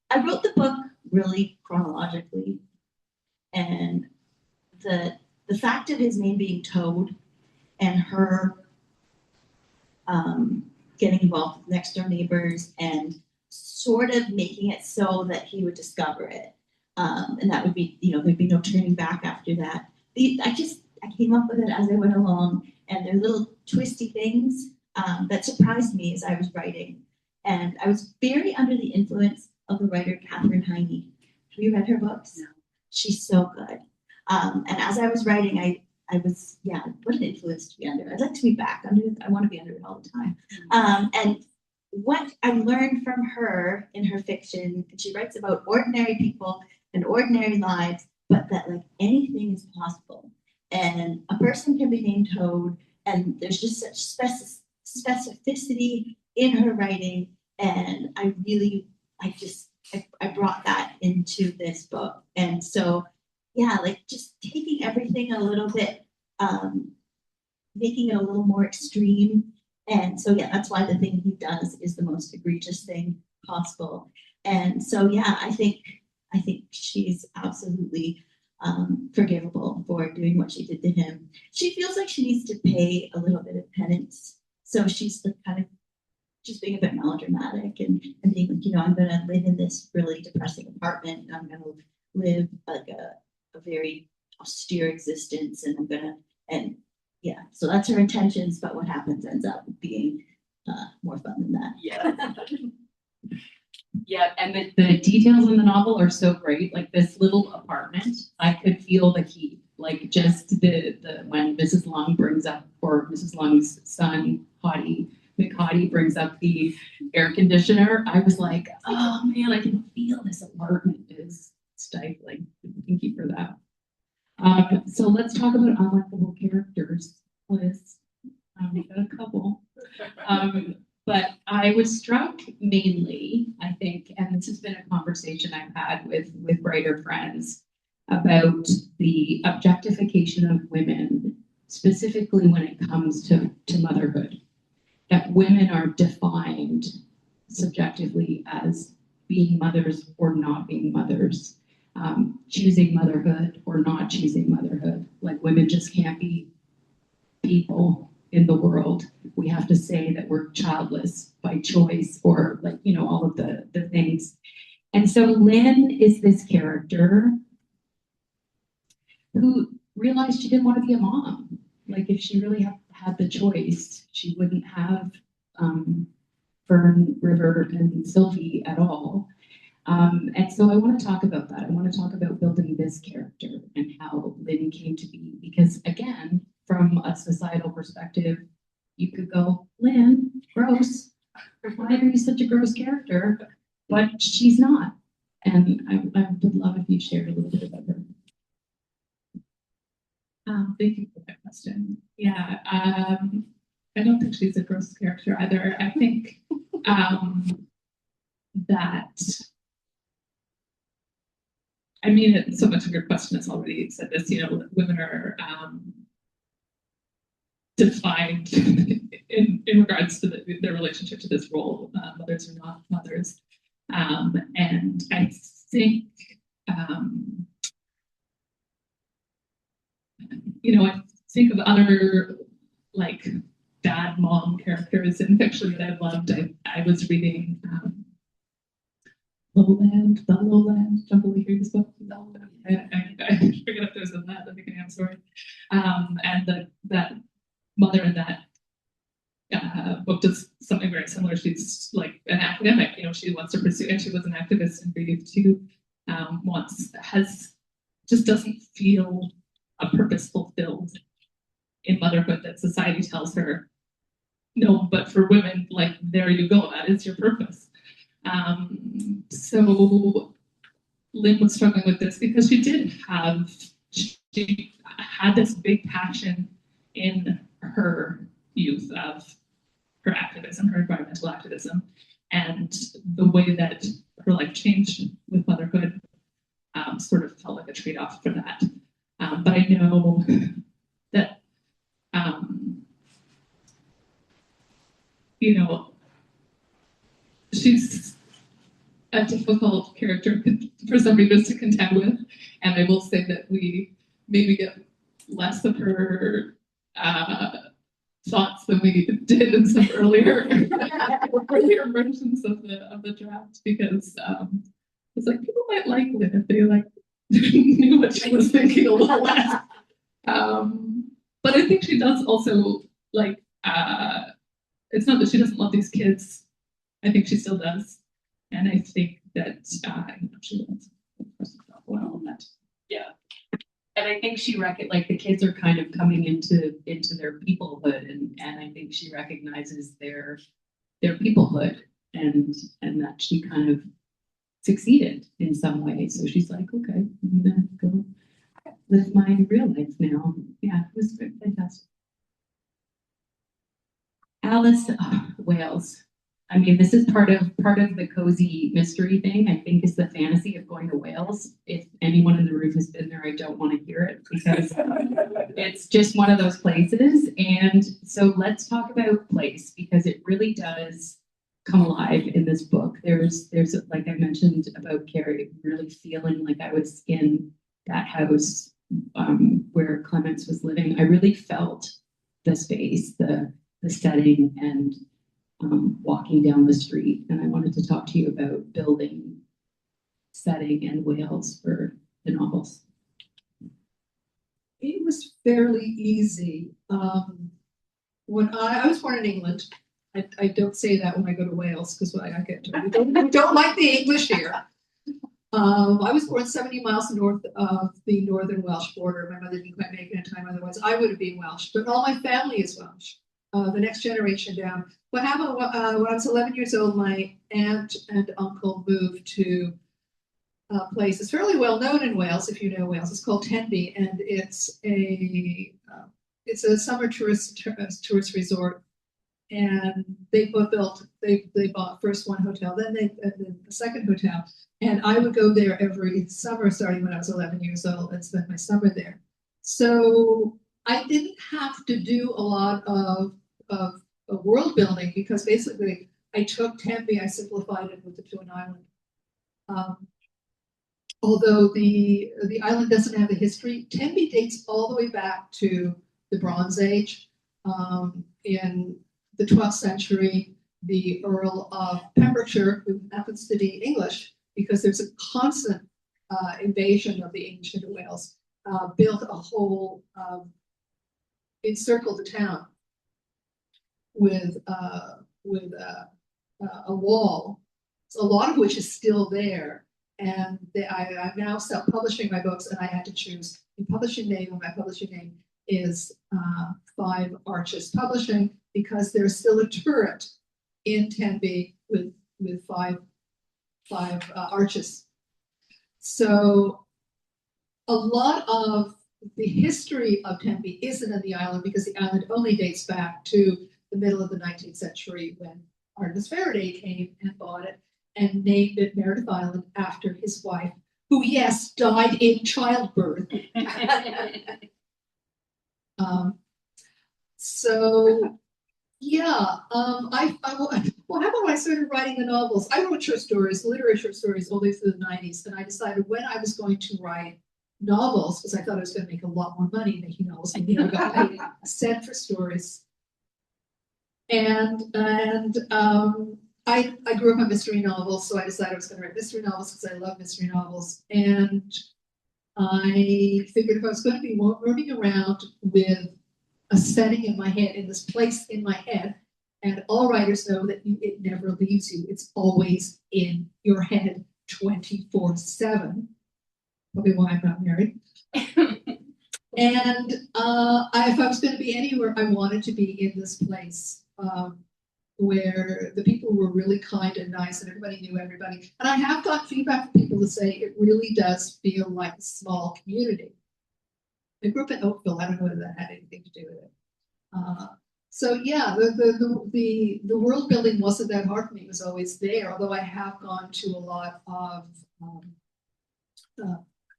B: I wrote the book really chronologically. And the fact of his name being Toad and her getting involved with next door neighbors and sort of making it so that he would discover it. And that would be, there'd be no turning back after that. I came up with it as I went along, and there are little twisty things that surprised me as I was writing. And I was very under the influence of the writer Katherine Heine. Have you read her books? No. She's so good. And as I was writing, I was, what an influence to be under. I'd like to be back under it. I want to be under it all the time. And what I learned from her in her fiction, and she writes about ordinary people and ordinary lives, but that like anything is possible. And a person can be named Toad, and there's just such specificity in her writing. And I brought that into this book. And so, like just taking everything a little bit, making it a little more extreme. And so, that's why the thing he does is the most egregious thing possible. And so, I think she's absolutely forgivable for doing what she did to him. She feels like she needs to pay a little bit of penance. So she's the kind of just being a bit melodramatic and being like, I'm going to live in this really depressing apartment. And I'm going to live like a very austere existence. And I'm going to, so that's her intentions. But what happens ends up being more fun than that.
A: Yeah, and the details in the novel are so great. Like this little apartment, I could feel the heat. Like just the when Mrs. Long brings up, or Mrs. Long's son, McHottie brings up the air conditioner. I was like, oh man, I can feel this apartment is stifling. Thank you for that. So let's talk about unlikable characters. Liz. We've got a couple. But I was struck mainly, I think, and this has been a conversation I've had with writer friends about the objectification of women, specifically when it comes to motherhood. That women are defined subjectively as being mothers or not being mothers, choosing motherhood or not choosing motherhood. Like women just can't be people in the world. We have to say that we're childless by choice, or like, you know, all of the things. And so Lynn is this character who realized she didn't want to be a mom. Like if she really had the choice, she wouldn't have Fern, River, and Sylvie at all. And so I want to talk about that. I want to talk about building this character and how Lynn came to be. Because again, from a societal perspective, you could go, Lynn, gross. Why are you such a gross character? But she's not. And I would love if you shared a little bit about her.
D: Thank you for that question. Yeah, I don't think she's a gross character either. I think that, I mean, so much of your question has already said this, you know, women are defined in regards to their relationship to this role. Mothers are not mothers. And I think, you know, I think of other like dad mom characters in fiction that I loved. I was reading The Lowland. Don't believe you read this book. I forget if there's a that at the beginning of the story. And that mother in that book does something very similar. She's like an academic, you know, she wants to pursue, and she was an activist in grief too. Just doesn't feel a purpose fulfilled in motherhood, that society tells her, no, but for women, like, there you go, that is your purpose. So Lynn was struggling with this because she had this big passion in her youth of her activism, her environmental activism, and the way that her life changed with motherhood sort of felt like a trade-off for that. But I know that, you know, she's a difficult character for some readers to contend with, and I will say that we maybe get less of her thoughts than we did in some earlier versions of the draft, because it's like people might like Lynn if they like knew what she was thinking a little less. But I think she does also like. It's not that she doesn't love these kids. I think she still does, and I think that she wants well that.
A: Yeah. And I think she like the kids are kind of coming into their peoplehood, and I think she recognizes their peoplehood, and that she kind of succeeded in some way. So she's like, okay, I'm gonna go live my real life now. Yeah, it was fantastic. Alice, Wales. I mean, this is part of the cozy mystery thing, I think, is the fantasy of going to Wales. If anyone in the room has been there, I don't want to hear it, because it's just one of those places. And so let's talk about place, because it really does come alive in this book. There's like I mentioned about Kerry, really feeling like I was in that house where Clements was living. I really felt the space, the setting, and walking down the street. And I wanted to talk to you about building, setting, and Wales for the novels.
C: It was fairly easy. When I was born in England, I don't say that when I go to Wales, because I get to, we don't like the English here. I was born 70 miles north of the northern Welsh border. My mother didn't quite make it in time, otherwise I would have been Welsh. But all my family is Welsh. The next generation down. What happened when I was 11 years old, my aunt and uncle moved to a place that's fairly well known in Wales, if you know Wales. It's called Tenby, and it's a it's a summer tourist resort. And they bought first one hotel, then the second hotel. And I would go there every summer, starting when I was 11 years old, and spend my summer there. So I didn't have to do a lot of world building, because basically I took Tenby, I simplified it with the to an island. Although the island doesn't have a history, Tenby dates all the way back to the Bronze Age. In the 12th century, the Earl of Pembrokeshire, who happens to be English, because there's a constant invasion of the English into Wales, built a whole, encircled the town with a wall, a lot of which is still there. And I'm now self-publishing my books, and I had to choose a publishing name, and my publishing name is Five Arches Publishing, because there's still a turret in Tenby with five arches. So a lot of the history of Tenby isn't in the island, because the island only dates back to the middle of the 19th century, when Artemis Faraday came and bought it and named it Meredith Island after his wife, who, yes, died in childbirth. So yeah, what happened when I started writing the novels? I wrote short stories, literary short stories, all the way through the 90s, and I decided when I was going to write novels, because I thought I was going to make a lot more money making novels, and never got paid a cent for stories. And I grew up on mystery novels, so I decided I was going to write mystery novels because I love mystery novels. And I figured if I was going to be running around with a setting in my head, in this place in my head, and all writers know that it never leaves you. It's always in your head 24/7. Probably why I'm not married. And if I was going to be anywhere, I wanted to be in this place where the people were really kind and nice, and everybody knew everybody. And I have got feedback from people to say it really does feel like a small community. I grew up in Oakville. I don't know whether that had anything to do with it. So yeah, the world building wasn't that hard for me. It was always there. Although I have gone to a lot of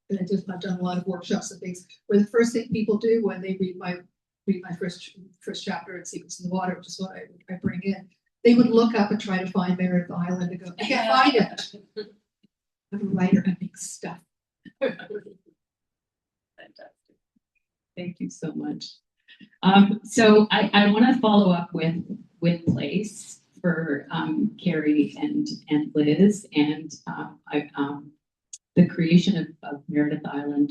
C: I've done a lot of workshops and things where the first thing people do when they read my first chapter in Secrets in the Water, which is what I bring in, they would look up and try to find Meredith Island and go, I can't find it. I'm a writer, I make stuff.
A: Fantastic. Thank you so much. So I want to follow up with place for Kerry and Liz, and the creation of Meredith Island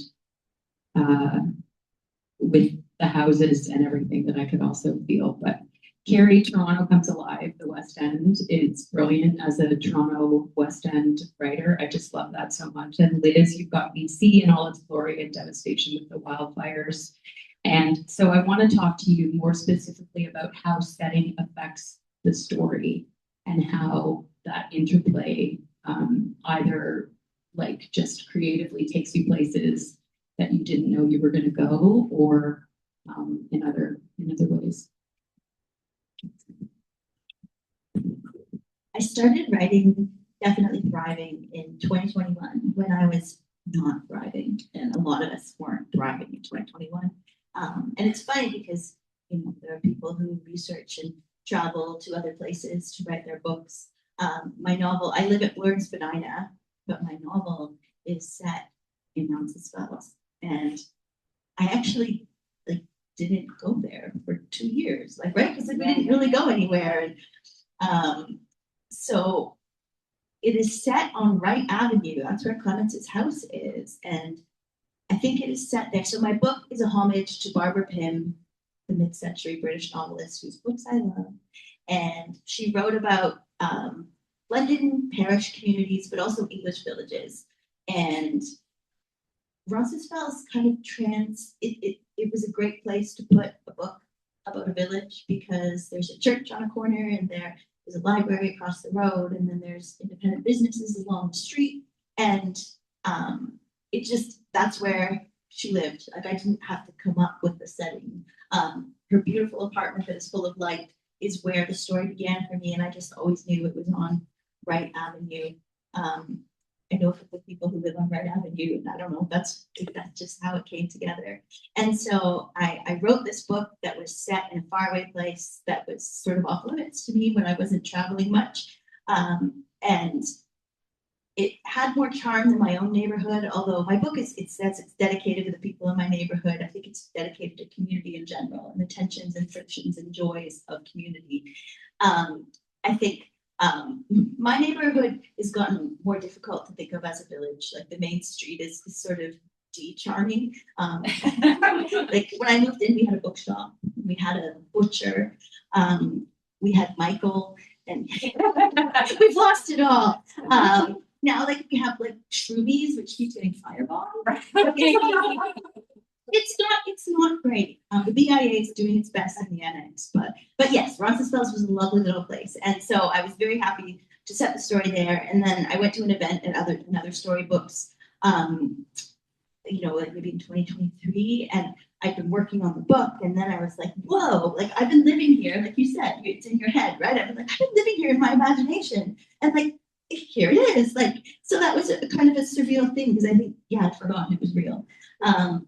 A: with the houses and everything that I could also feel. But Kerry, Toronto Comes Alive, the West End, is brilliant as a Toronto West End writer. I just love that so much. And Liz, you've got BC in all its glory and devastation with the wildfires. And so I want to talk to you more specifically about how setting affects the story and how that interplay either like just creatively takes you places that you didn't know you were going to go, or in other ways.
B: I started writing Definitely Thriving in 2021 when I was not thriving, and a lot of us weren't thriving in 2021. And it's funny because there are people who research and travel to other places to write their books. My novel, I live at Lawrence, Spadina, but my novel is set in Roncesvalles, and I actually didn't go there for 2 years, because we didn't really go anywhere, and so it is set on Wright Avenue. That's where Clemence's house is, and I think it is set there. So my book is a homage to Barbara Pym, the mid-century British novelist whose books I love, and she wrote about London parish communities, but also English villages. And Roncesvalles kind of it was a great place to put a book about a village, because there's a church on a corner, and there's a library across the road, and then there's independent businesses along the street, and that's where she lived. I didn't have to come up with the setting. Her beautiful apartment that is full of light is where the story began for me, and I just always knew it was on Wright Avenue. I know for the people who live on Wright Avenue, and I don't know if that's just how it came together. And so I wrote this book that was set in a faraway place that was sort of off limits to me when I wasn't traveling much. And it had more charm than my own neighborhood, although my book it says it's dedicated to the people in my neighborhood. I think it's dedicated to community in general and the tensions and frictions and joys of community. I think my neighborhood has gotten more difficult to think of as a village. Like the main street is sort of de-charming. Like when I moved in, we had a bookshop, we had a butcher, we had Michael, and we've lost it all. Now, like we have like shroomies, which keeps getting firebombed. It's not great. The BIA is doing its best in the annex, but yes, Roncesvalles was a lovely little place, and so I was very happy to set the story there. And then I went to an event at another storybooks, like maybe in 2023, and I've been working on the book, and then I was like, whoa, like I've been living here, like you said, it's in your head, right? I've been living here in my imagination, and like here it is, like, so that was a kind of a surreal thing because I think, yeah, I'd forgotten it was real.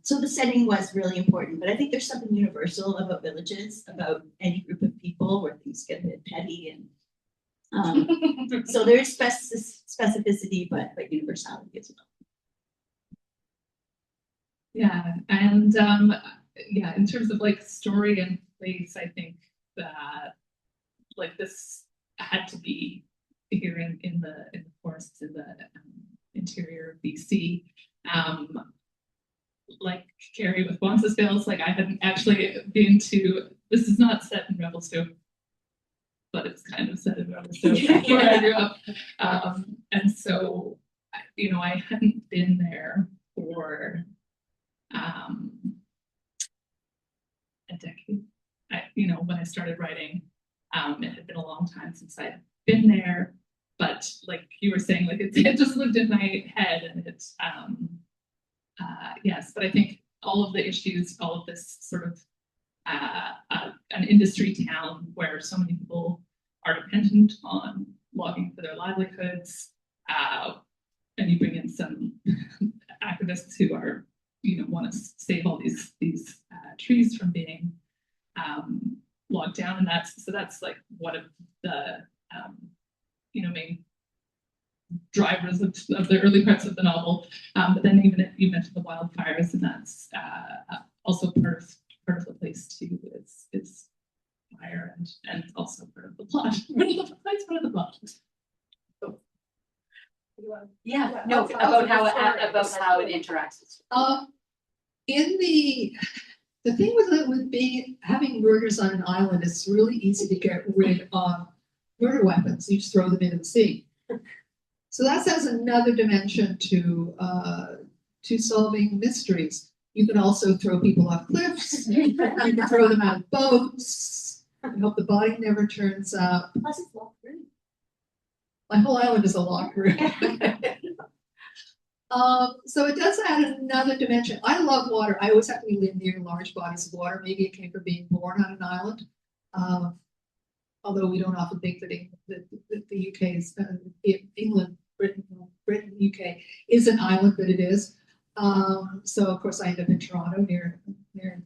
B: So the setting was really important, but I think there's something universal about villages, about any group of people where things get a bit petty, and so there's specificity, but universality as well.
D: Yeah, and yeah, in terms of like story and place, I think that like this had to be here in the forests in the interior of BC. Like Kerry with Roncesvalles, like I hadn't actually been to. This is not set in Revelstoke, but it's kind of set in Revelstoke where I grew up, and so I hadn't been there for a decade. When I started writing, it had been a long time since I'd been there, but like you were saying, like it just lived in my head, and it's yes, but I think all of the issues, all of this sort of an industry town where so many people are dependent on logging for their livelihoods, and you bring in some activists who are want to save all these trees from being logged down, and that's like one of the main drivers of the early parts of the novel. But then even you mentioned the wildfires, and that's also part of the place too. Is fire and also part of the plot. It's part of the plot.
E: Yeah, no, about how it interacts.
C: In the thing with having murders on an island, it's really easy to get rid of murder weapons. You just throw them into the sea. So that adds another dimension to solving mysteries. You can also throw people off cliffs. You can throw them out of boats. I hope the body never turns up.
B: Plus it's locked room.
C: My whole island is a locked room. So it does add another dimension. I love water. I always have to live near large bodies of water. Maybe it came from being born on an island. Although we don't often think that the UK's England, Britain, UK is an island, but it is. So of course I end up in Toronto near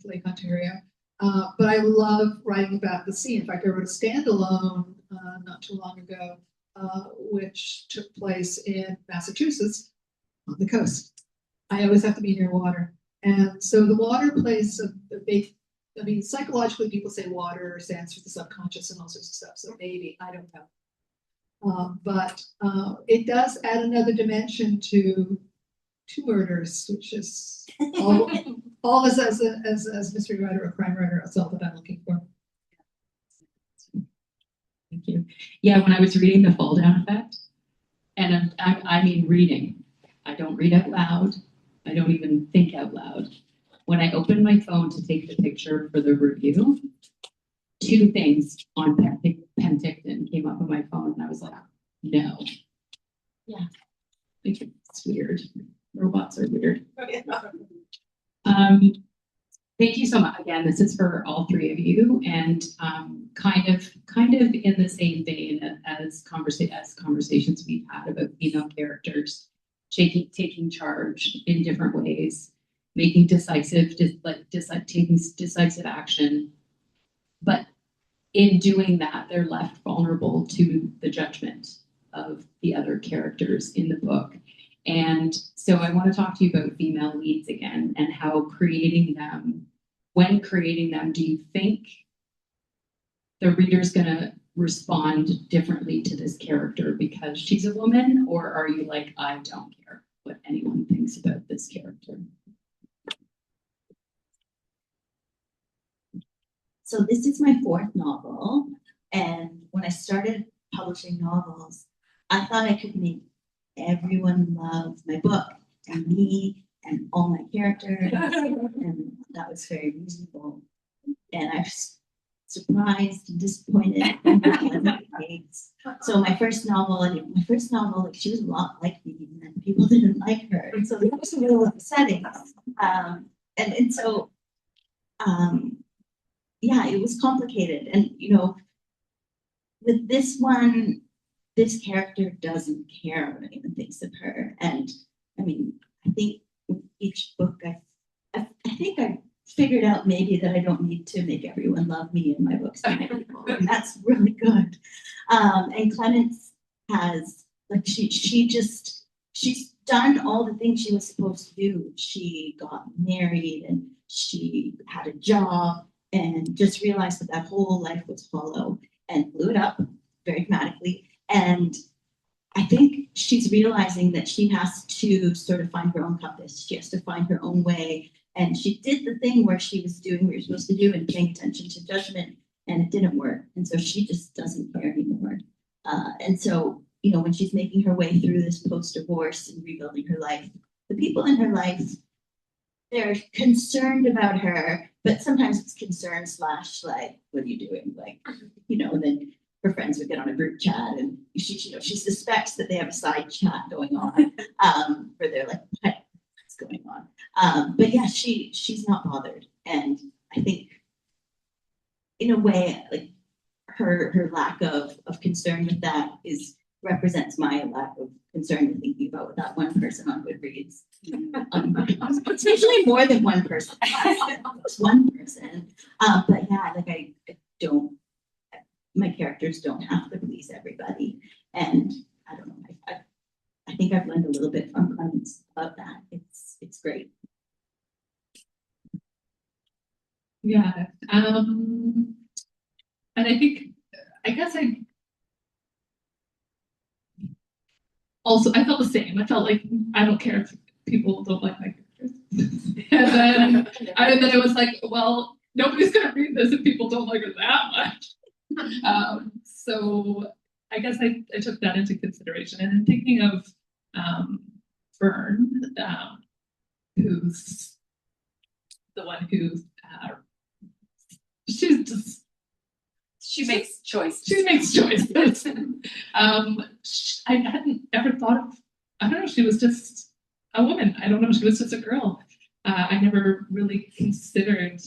C: Lake Ontario. But I love writing about the sea. In fact, I wrote a standalone not too long ago, which took place in Massachusetts on the coast. I always have to be near water. And so the water plays a big, psychologically people say water stands for the subconscious and all sorts of stuff. So maybe, I don't know. But it does add another dimension to murders, which is all as a mystery writer or crime writer, that's all that I'm looking for.
A: Thank you. Yeah, when I was reading The Fall Down Effect, and I mean reading, I don't read out loud. I don't even think out loud. When I opened my phone to take the picture for the review, two things on Penticton came up on my phone, and I was like, no. Yeah, I think it's weird. Robots are weird. Thank you so much. Again, this is for all three of you, and kind of in the same vein as conversations we've had about female characters taking charge in different ways, making taking decisive action, but in doing that, they're left vulnerable to the judgment of the other characters in the book. And so I want to talk to you about female leads again, and how when creating them, do you think the reader's going to respond differently to this character because she's a woman? Or are you like, I don't care what anyone thinks about this character?
B: So this is my fourth novel, and when I started publishing novels, I thought I could make everyone love my book and me and all my characters, and that was very reasonable. And I was surprised and disappointed. So my first novel, like, she was a lot like me, and people didn't like her, and so that was a little upsetting. Yeah, it was complicated. And, you know, with this one, this character doesn't care what anyone thinks of her. And I mean, I think with each book, I think I figured out maybe that I don't need to make everyone love me in my books. And that's really good. And Clemence has, like, she's done all the things she was supposed to do. She got married and she had a job, and just realized that whole life was hollow and blew it up very dramatically. And I think she's realizing that she has to sort of find her own compass. She has to find her own way. And she did the thing where she was doing what you're supposed to do and paying attention to judgment, and it didn't work. And so she just doesn't care anymore. And so, you know, when she's making her way through this post-divorce and rebuilding her life, the people in her life, they're concerned about her, but sometimes it's concern / like, what are you doing? Like, you know, and then her friends would get on a group chat, and she suspects that they have a side chat going on, where they're like, what's going on? But yeah, she's not bothered. And I think in a way, like, her lack of concern with that represents my lack of concern with thinking about what that one person on Goodreads. It's usually more than one person. It's one person. But yeah, like, I don't, my characters don't have to please everybody. And I don't know, I think I've learned a little bit from Clemence about that. It's great.
D: Yeah. And I guess I felt the same. I felt like, I don't care if people don't like my characters. and then it was like, well, nobody's gonna read this if people don't like it that much. So I guess I took that into consideration. And then thinking of Fern, who's the one who
E: She makes choices.
D: She makes choices. I hadn't ever thought of, I don't know, she was just a woman. I don't know, she was just a girl. I never really considered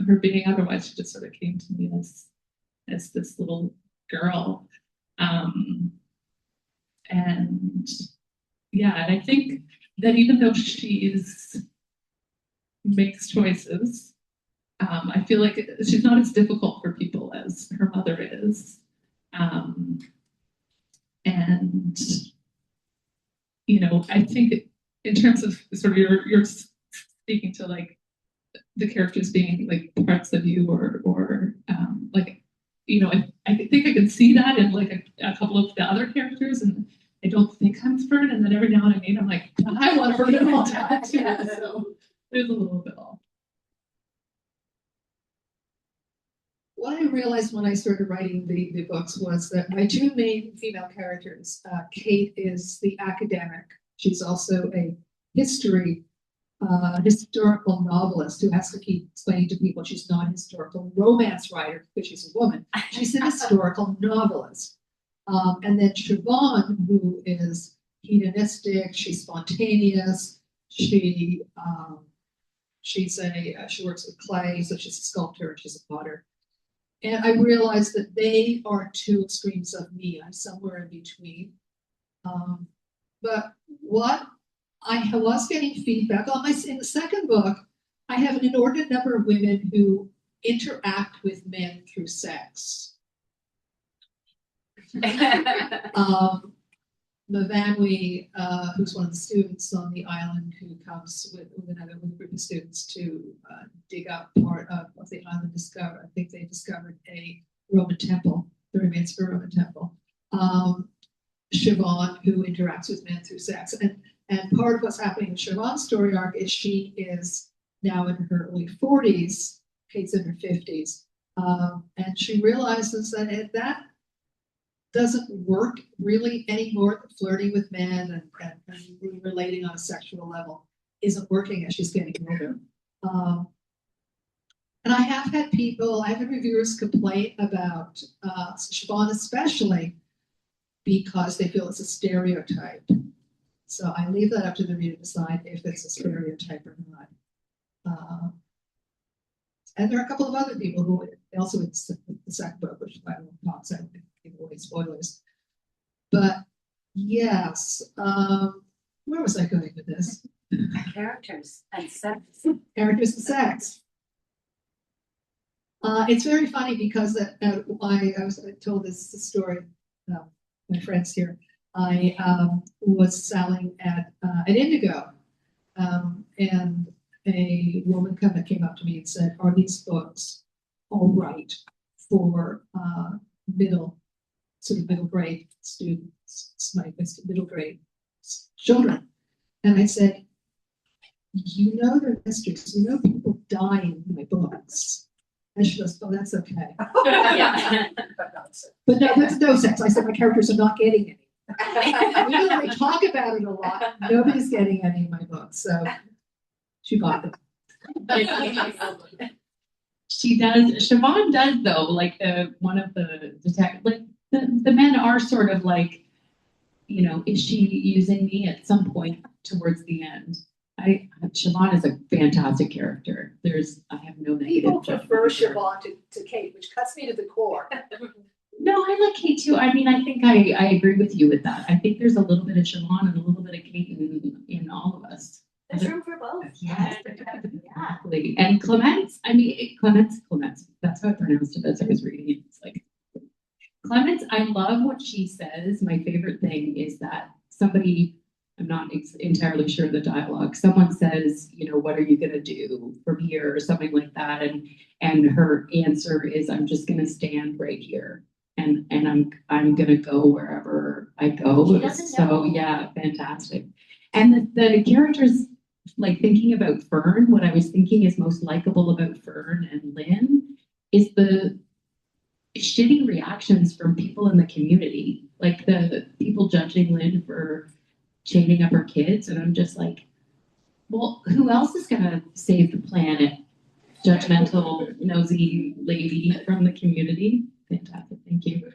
D: her being otherwise. She just sort of came to me as this little girl. And yeah, and I think that even though makes choices, I feel like she's not as difficult for people as her mother is. And, you know, I think in terms of sort of you're speaking to, like, the characters being like parts of you, or like, you know, I think I can see that in like a couple of the other characters, and I don't think I'm Fern, and then every now and again I'm like, I want Fern all the time too. So there's a little bit all.
C: What I realized when I started writing the books was that my two main female characters, Kate is the academic. She's also a historical novelist who has to keep explaining to people she's not a historical romance writer because she's a woman. She's a historical novelist. And then Siobhan, who is hedonistic, she's spontaneous, She she works with clay, so she's a sculptor, she's a potter. And I realized that they are two extremes of me. I'm somewhere in between. But what I was getting feedback on in the second book, I have an inordinate number of women who interact with men through sex. Mavanwi, who's one of the students on the island, who comes with a group of students to dig up part of the island. I think they discovered a Roman temple, the remains of a Roman temple. Siobhan, who interacts with men through sex, and part of what's happening in Siobhan's story arc is she is now in her early 40s, Kate's in her 50s, and she realizes that that doesn't work really anymore. Flirting with men and relating on a sexual level isn't working as she's getting older. And I have had reviewers complain about Siobhan especially because they feel it's a stereotype. So I leave that up to the reader to decide if it's a stereotype or not. And there are a couple of other people who also in the second book, which I won't talk, so I don't give away spoilers. But yes, where was I going with this?
E: Characters and sex.
C: Characters and sex. It's very funny because I was told this story. My friends here. I was selling at Indigo, and a woman came up to me and said, "Are these books all right for middle grade students, middle grade children?" And I said, "You know they're mysteries. You know people die in my books." And she goes, "Oh, that's okay." But no, there's no sex. I said my characters are not getting any. Even though they talk about it a lot, nobody's getting any in my books. So she bought them.
A: She does. Siobhan does though. Like one of the detectives, like the men are sort of like, is she using me at some point towards the end? Siobhan is a fantastic character. I have no negative.
C: People prefer Siobhan to Kate, which cuts me to the core.
A: No, I like Kate too. I mean, I think I agree with you with that. I think there's a little bit of Siobhan and a little bit of Kate in all of us.
B: There's room for both.
A: Yes, exactly. And Clements, Clements. That's how I pronounced it as I was reading it. It's like Clements. I love what she says. My favorite thing is that I'm not entirely sure of the dialogue. Someone says, what are you going to do from here or something like that. And her answer is, I'm just going to stand right here. And I'm going to go wherever I go.
B: She doesn't know.
A: So yeah, fantastic. And the characters, like thinking about Fern, what I was thinking is most likable about Fern and Lynn is the shitty reactions from people in the community. Like the people judging Lynn for chaining up her kids, and I'm just like, well, who else is gonna save the planet? Judgmental, nosy lady from the community. Fantastic, thank you.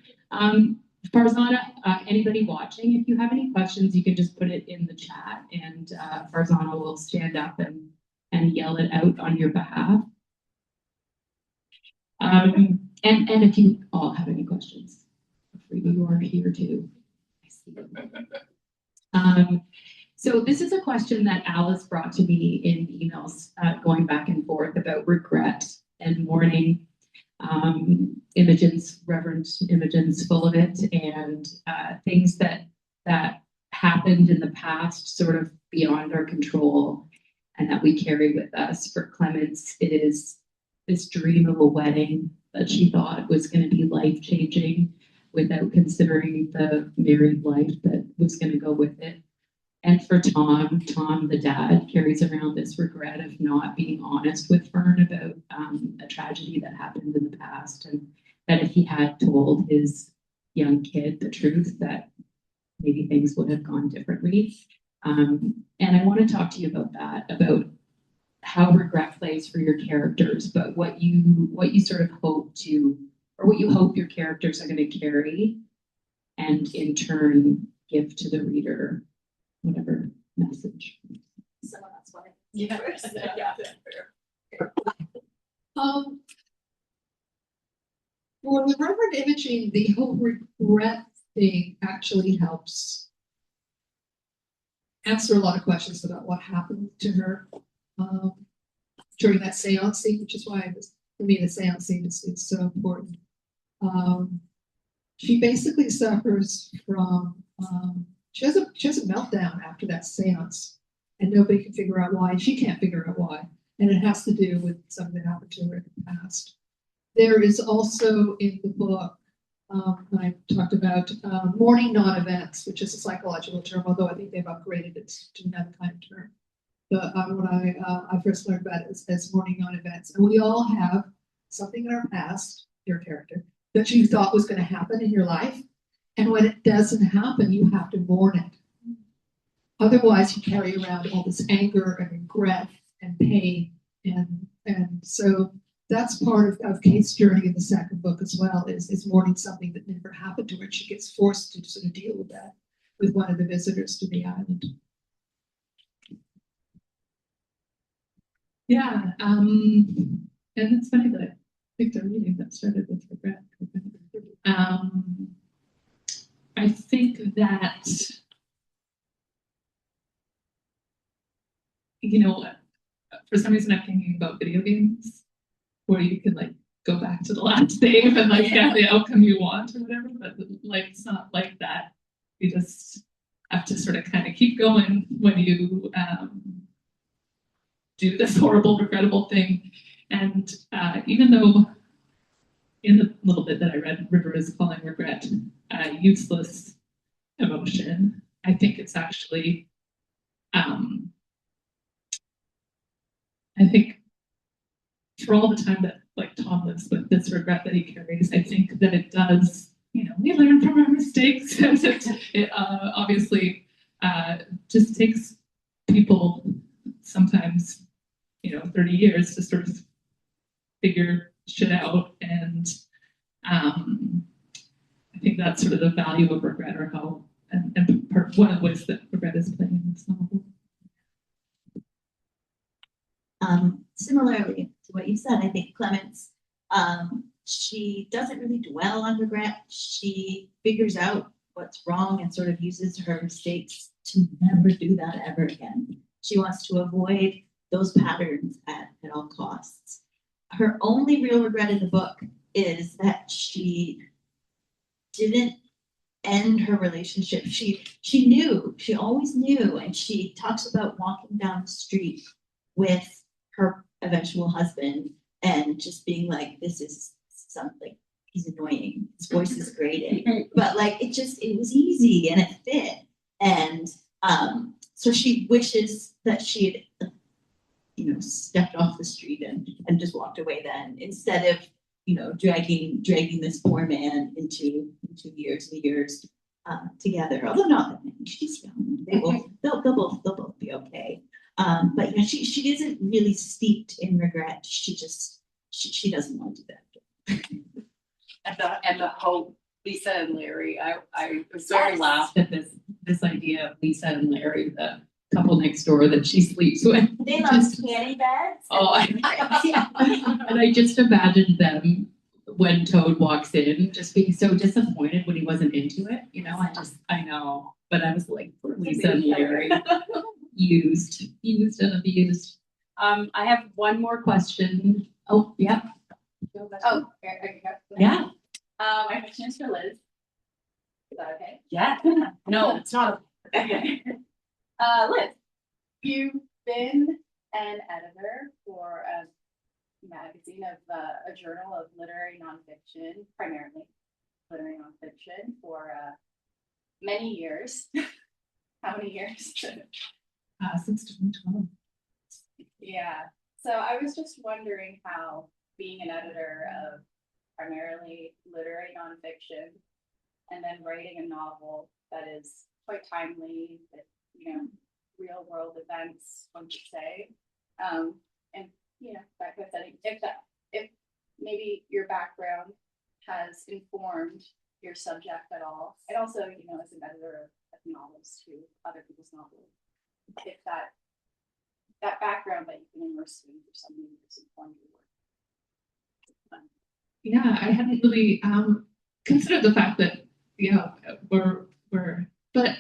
A: Farzana, anybody watching, if you have any questions, you can just put it in the chat, and Farzana will stand up and yell it out on your behalf. And if you all have any questions, you are here too. I see them. So this is a question that Alice brought to me in emails going back and forth about regret and mourning. Reverend Imogen's full of it, and things that happened in the past sort of beyond our control and that we carry with us. For Clements, it is this dream of a wedding that she thought was going to be life-changing without considering the married life that was going to go with it. And for Tom, the dad, carries around this regret of not being honest with Fern about a tragedy that happened in the past, and that if he had told his young kid the truth, that maybe things would have gone differently. And I want to talk to you about that, about how regret plays for your characters, but what you sort of hope to, or what you hope your characters are going to carry, and in turn give to the reader whatever message.
B: Someone else wanted.
A: Yeah.
B: First.
C: For the Reverend Imogene, the whole regret thing actually helps answer a lot of questions about what happened to her during that seance scene, which is why for me the seance scene is so important. She basically suffers from she has a meltdown after that seance, and nobody can figure out why. She can't figure out why, and it has to do with something that happened to her in the past. There is also in the book, I talked about mourning non-events, which is a psychological term, although I think they've upgraded it to another kind of term. But what I first learned about it as mourning non-events. And we all have something in our past, your character, that you thought was going to happen in your life. And when it doesn't happen, you have to mourn it. Otherwise, you carry around all this anger and regret and pain. And so that's part of Kate's journey in the second book as well, is mourning something that never happened to her. She gets forced to sort of deal with that with one of the visitors to the island.
D: Yeah, and it's funny that I picked a reading that started with regret. I think that, you know, for some reason I'm thinking about video games where you can like go back to the last save and like get the outcome you want or whatever, but like it's not like that. You just have to sort of kind of keep going when you do this horrible, regrettable thing. And even though in the little bit that I read, River is calling regret a useless emotion, I think it's actually, I think for all the time that like Tom lives with this regret that he carries, I think that it does, you know, we learn from our mistakes. And it obviously just takes people sometimes, you know, 30 years to sort of figure shit out. And I think that's sort of the value of regret, or how, and one of the ways that regret is playing in this novel.
B: Similarly to what you said, I think Clements, she doesn't really dwell on regret. She figures out what's wrong and sort of uses her mistakes to never do that ever again. She wants to avoid those patterns at all costs. Her only real regret in the book is that she didn't end her relationship. She knew, she always knew, and she talks about walking down the street with her eventual husband and just being like, this is something, he's annoying, his voice is grating, but like it was easy and it fit. And so she wishes that she had, you know, stepped off the street and just walked away then, instead of, you know, dragging this poor man into years and years together. Although not that many, she's young. They'll both be okay. But yeah, she isn't really steeped in regret. She doesn't want to do that.
F: And the hope, Lisa and Larry, I sort of laughed at this idea of Lisa and Larry, the couple next door that she sleeps with.
B: They love candy beds.
F: Oh, and I just imagined them when Toad walks in, just being so disappointed when he wasn't into it. You know, I know, but I was like, poor Lisa and Larry, used and abused. I have one more question. Oh, yeah.
G: Oh,
F: Yeah.
G: my question is for Liz. Is that okay?
F: Yeah. No, it's not.
G: Okay. Liz, you've been an editor for a magazine of a journal of literary nonfiction, primarily literary nonfiction, for many years. How many years?
D: Since 2012.
G: Yeah. So I was just wondering how being an editor of primarily literary nonfiction and then writing a novel that is quite timely, with, you know, real world events, one should say, and you know, that kind of setting. If maybe your background has informed your subject at all, and also, you know, as an editor of novels to other people's novels, if that that background that you can immerse in for something that's informed your work.
D: Yeah, I hadn't really considered the fact that we're but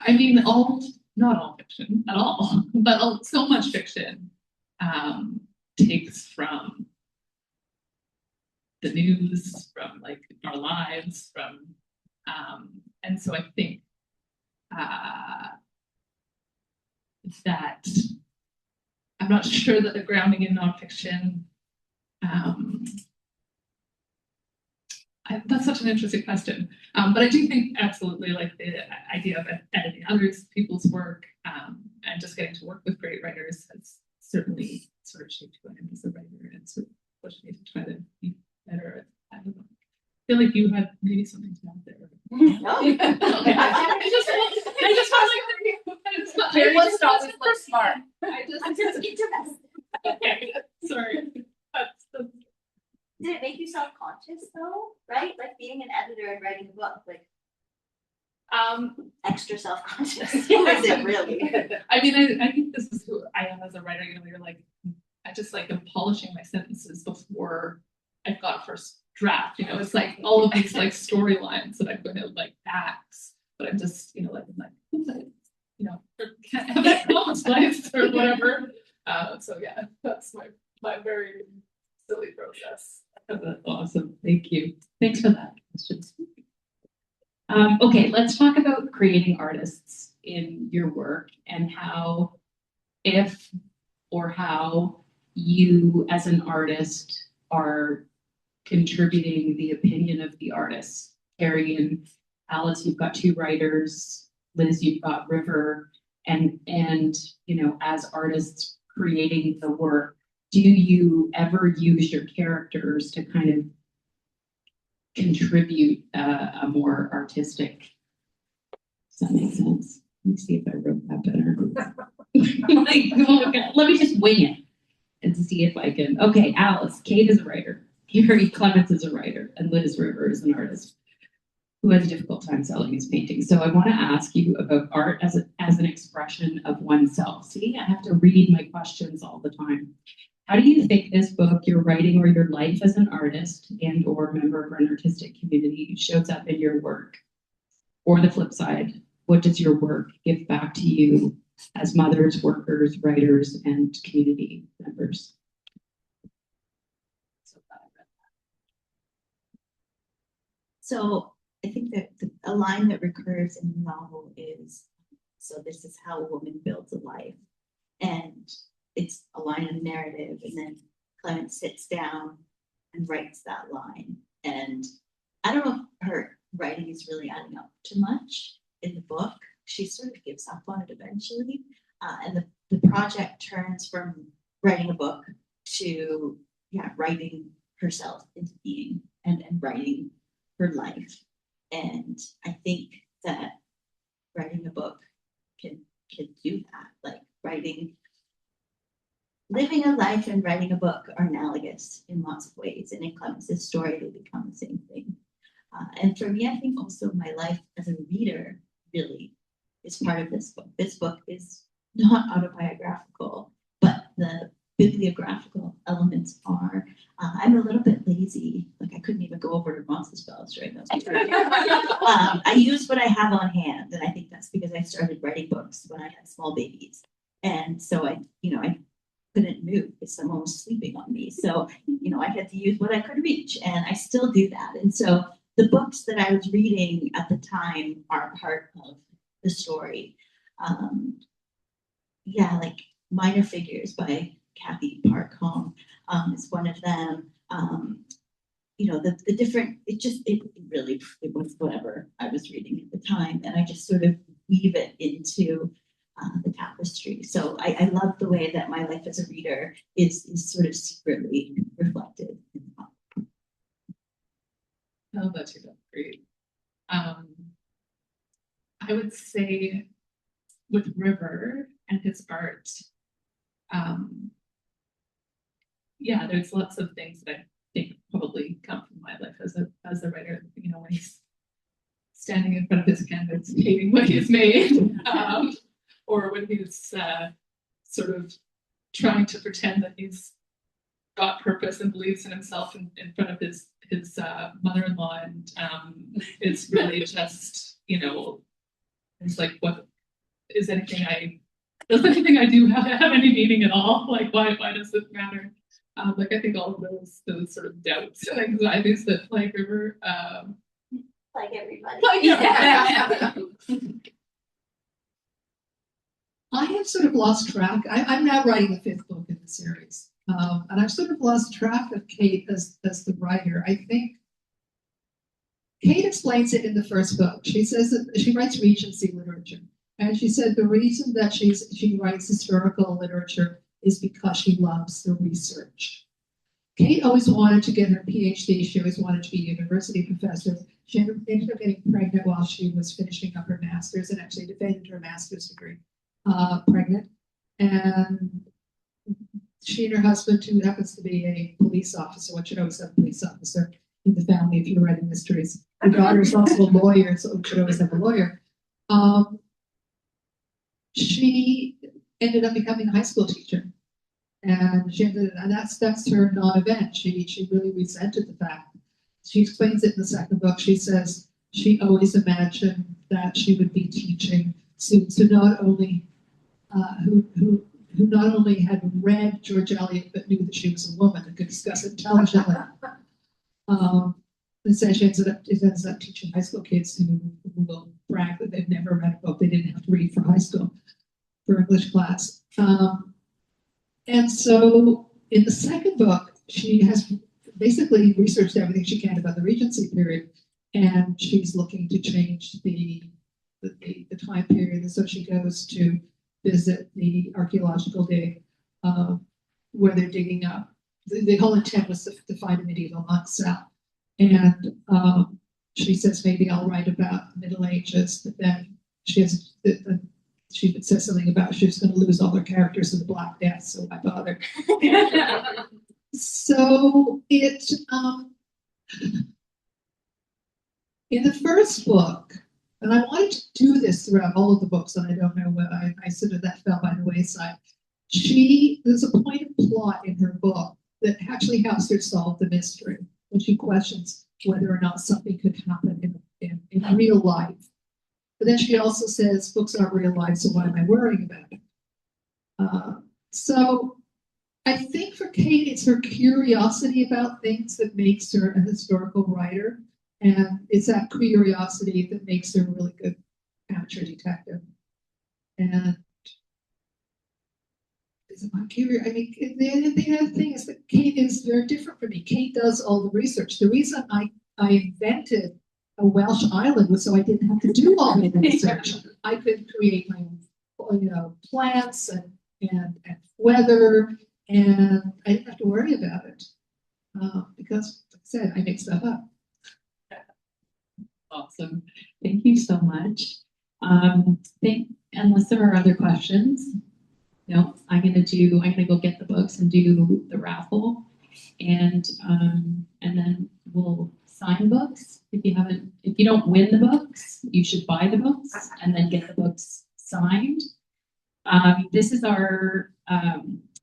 D: I mean not all fiction at all, but so much fiction takes from the news, from like our lives, from and so I think that I'm not sure that the grounding in nonfiction. That's such an interesting question, but I do think absolutely like the idea of editing others people's work and just getting to work with great writers has certainly sort of shaped who I am as a writer and sort of pushed me to try to be better at it. I feel like you had maybe something to add there.
B: No.
D: Okay. I just felt like
G: Very just always look smart.
B: I'm just interested.
D: Okay, sorry. That's
B: Did it make you self-conscious though? Right? Like being an editor and writing a book, like extra self-conscious. Is it really?
D: I mean, I think this is who I am as a writer. You know, you're like, I just like am polishing my sentences before I've got a first draft. You know, it's like all of these like storylines that I'm going to like axe, but I'm just, you know, like, you know, can't have that complex or whatever. So yeah, that's my very silly process.
F: That's awesome. Thank you. Thanks for that question. Okay, let's talk about creating artists in your work and how, if or how you as an artist are contributing the opinion of the artist. Kerry and Alice, you've got two writers. Liz, you've got River, and you know, as artists creating the work, do you ever use your characters to kind of contribute a more artistic? Does that make sense? Let me see if I wrote that better. Let me just wing it and see if I can. Okay, Alice, Kate is a writer. Kerry Clements is a writer, and Liz River is an artist who has a difficult time selling his paintings. So I want to ask you about art as an expression of oneself. See, I have to read my questions all the time. How do you think this book, your writing or your life as an artist and or member of an artistic community, shows up in your work? Or the flip side, what does your work give back to you as mothers, workers, writers, and community members?
B: So I think that a line that recurs in the novel is, so this is how a woman builds a life. And it's a line of narrative, and then Clement sits down and writes that line. And I don't know if her writing is really adding up to much in the book. She sort of gives up on it eventually. And the project turns from writing a book to writing herself into being and writing her life. And I think that writing a book can do that. Like living a life and writing a book are analogous in lots of ways. And in Clement's story, they become the same thing. And for me, I think also my life as a reader really is part of this book. This book is not autobiographical, but the bibliographical elements are. I'm a little bit lazy. Like I couldn't even go over to Roncesvalles right now. I use what I have on hand, and I think that's because I started writing books when I had small babies, and so I couldn't move because someone was sleeping on me. So I had to use what I could reach, and I still do that. And so the books that I was reading at the time are part of the story. Like Minor Figures by Kathy Park-Home is one of them. The different, it was whatever I was reading at the time, and I just sort of weave it into the tapestry. So I love the way that my life as a reader is sort of secretly reflected in the book.
D: Oh, that's great. I would say with River and his art, there's lots of things that I think probably come from my life as a writer. When he's standing in front of his canvas, hating what he's made, or when he's sort of trying to pretend that he's got purpose and believes in himself in front of his mother-in-law, and it's really just, you know, it's like, what is anything does anything I do have any meaning at all? Like, why does it matter? Like, I think all of those sort of doubts and anxieties that plague River.
B: Like everybody.
C: I have sort of lost track. I'm now writing the 5th book in the series. And I've sort of lost track of Kate as the writer. I think Kate explains it in the first book. She says that she writes Regency literature. And she said the reason that she writes historical literature is because she loves the research. Kate always wanted to get her PhD. She always wanted to be a university professor. She ended up getting pregnant while she was finishing up her master's, and actually defended her master's degree pregnant. And she and her husband, who happens to be a police officer, one should always have a police officer in the family if you're writing mysteries. Her daughter is also a lawyer, so we should always have a lawyer. She ended up becoming a high school teacher. And that's her non-event. She really resented the fact. She explains it in the second book. She says she always imagined that she would be teaching students who not only had read George Eliot but knew that she was a woman and could discuss it intelligently. And so she ends up teaching high school kids who will brag that they've never read a book they didn't have to read for high school, for English class. And so in the second book, she has basically researched everything she can about the Regency period, and she's looking to change the time period. And so she goes to visit the archaeological dig where they're digging up. The whole intent was to find a medieval monk cell. And she says, maybe I'll write about the Middle Ages, but then she says something about she was going to lose all her characters in the Black Death, so why bother? So it, in the first book, and I wanted to do this throughout all of the books, and I don't know what I sort of that fell by the wayside. There's a point of plot in her book that actually helps her solve the mystery when she questions whether or not something could happen in real life. But then she also says, books aren't real life, so why am I worrying about it? So I think for Kate, it's her curiosity about things that makes her a historical writer. And it's that curiosity that makes her a really good amateur detective. And I'm curious. I mean, the other thing is that Kate is very different from me. Kate does all the research. The reason I invented a Welsh island was so I didn't have to do all the research. I could create my own, plants and weather, and I didn't have to worry about it because, like I said, I make stuff up.
F: Awesome. Thank you so much. Unless there are other questions, no, I'm gonna go get the books and do the raffle, and then we'll sign books. If you don't win the books, you should buy the books and then get the books signed. This is our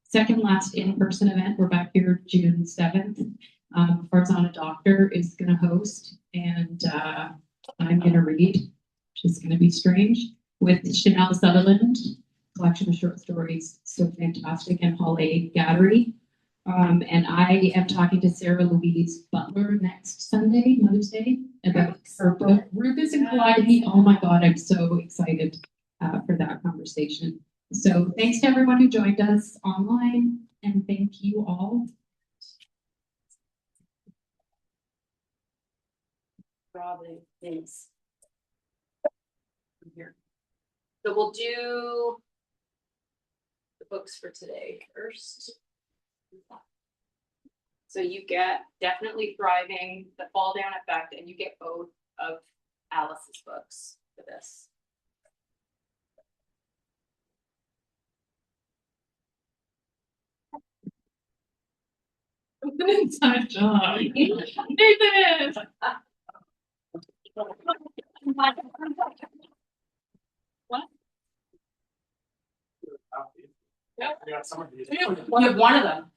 F: second last in-person event. We're back here June 7th. Farzana Doctor is going to host, and I'm going to read, which is going to be strange, with Chanel Sutherland, collection of short stories, so fantastic, and Hall A Gallery. And I am talking to Sarah Louise Butler next Sunday, Mother's Day, about her book, Rubens and Calliope. Oh my God, I'm so excited for that conversation. So thanks to everyone who joined us online, and thank you all.
H: Probably thanks. Here. So we'll do the books for today first. So you get Definitely Thriving, The Fall Down Effect, and you get both of Alice's books for this.
D: It's an inside job. Nathan! What?
H: You have one of them.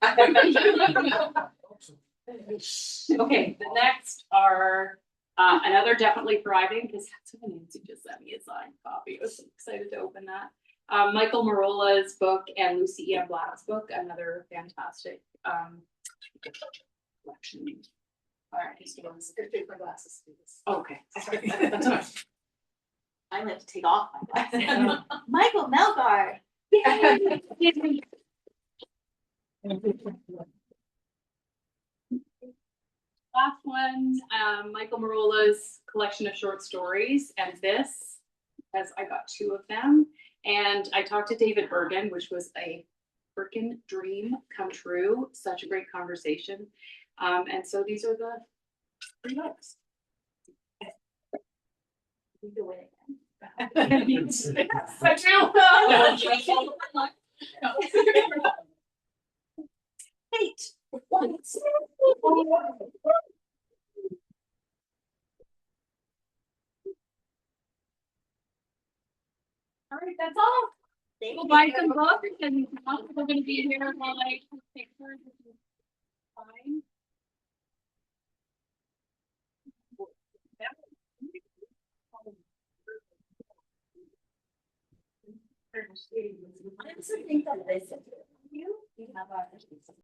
H: Okay, the next are another definitely thriving, because that's what Nancy just sent me a signed copy. I was so excited to open that. Michael Marola's book and Lucy E. Black's book, another fantastic collection. All right, he's doing this.
C: My glasses. please.
H: Okay. That's all right.
B: I have to take off my glasses. Michael Melgard. Yay!
H: Last one, Michael Marola's collection of short stories, and this, because I got two of them, and I talked to David Bergen, which was a freaking dream come true. Such a great conversation, and so these are the 3 books.
B: You can win again.
H: I
B: Kate.
H: All right, that's all.
B: Thank
H: We'll
B: you.
H: buy some books, and we're gonna be here while I take pictures, which is fine.
B: I also think that this, you have a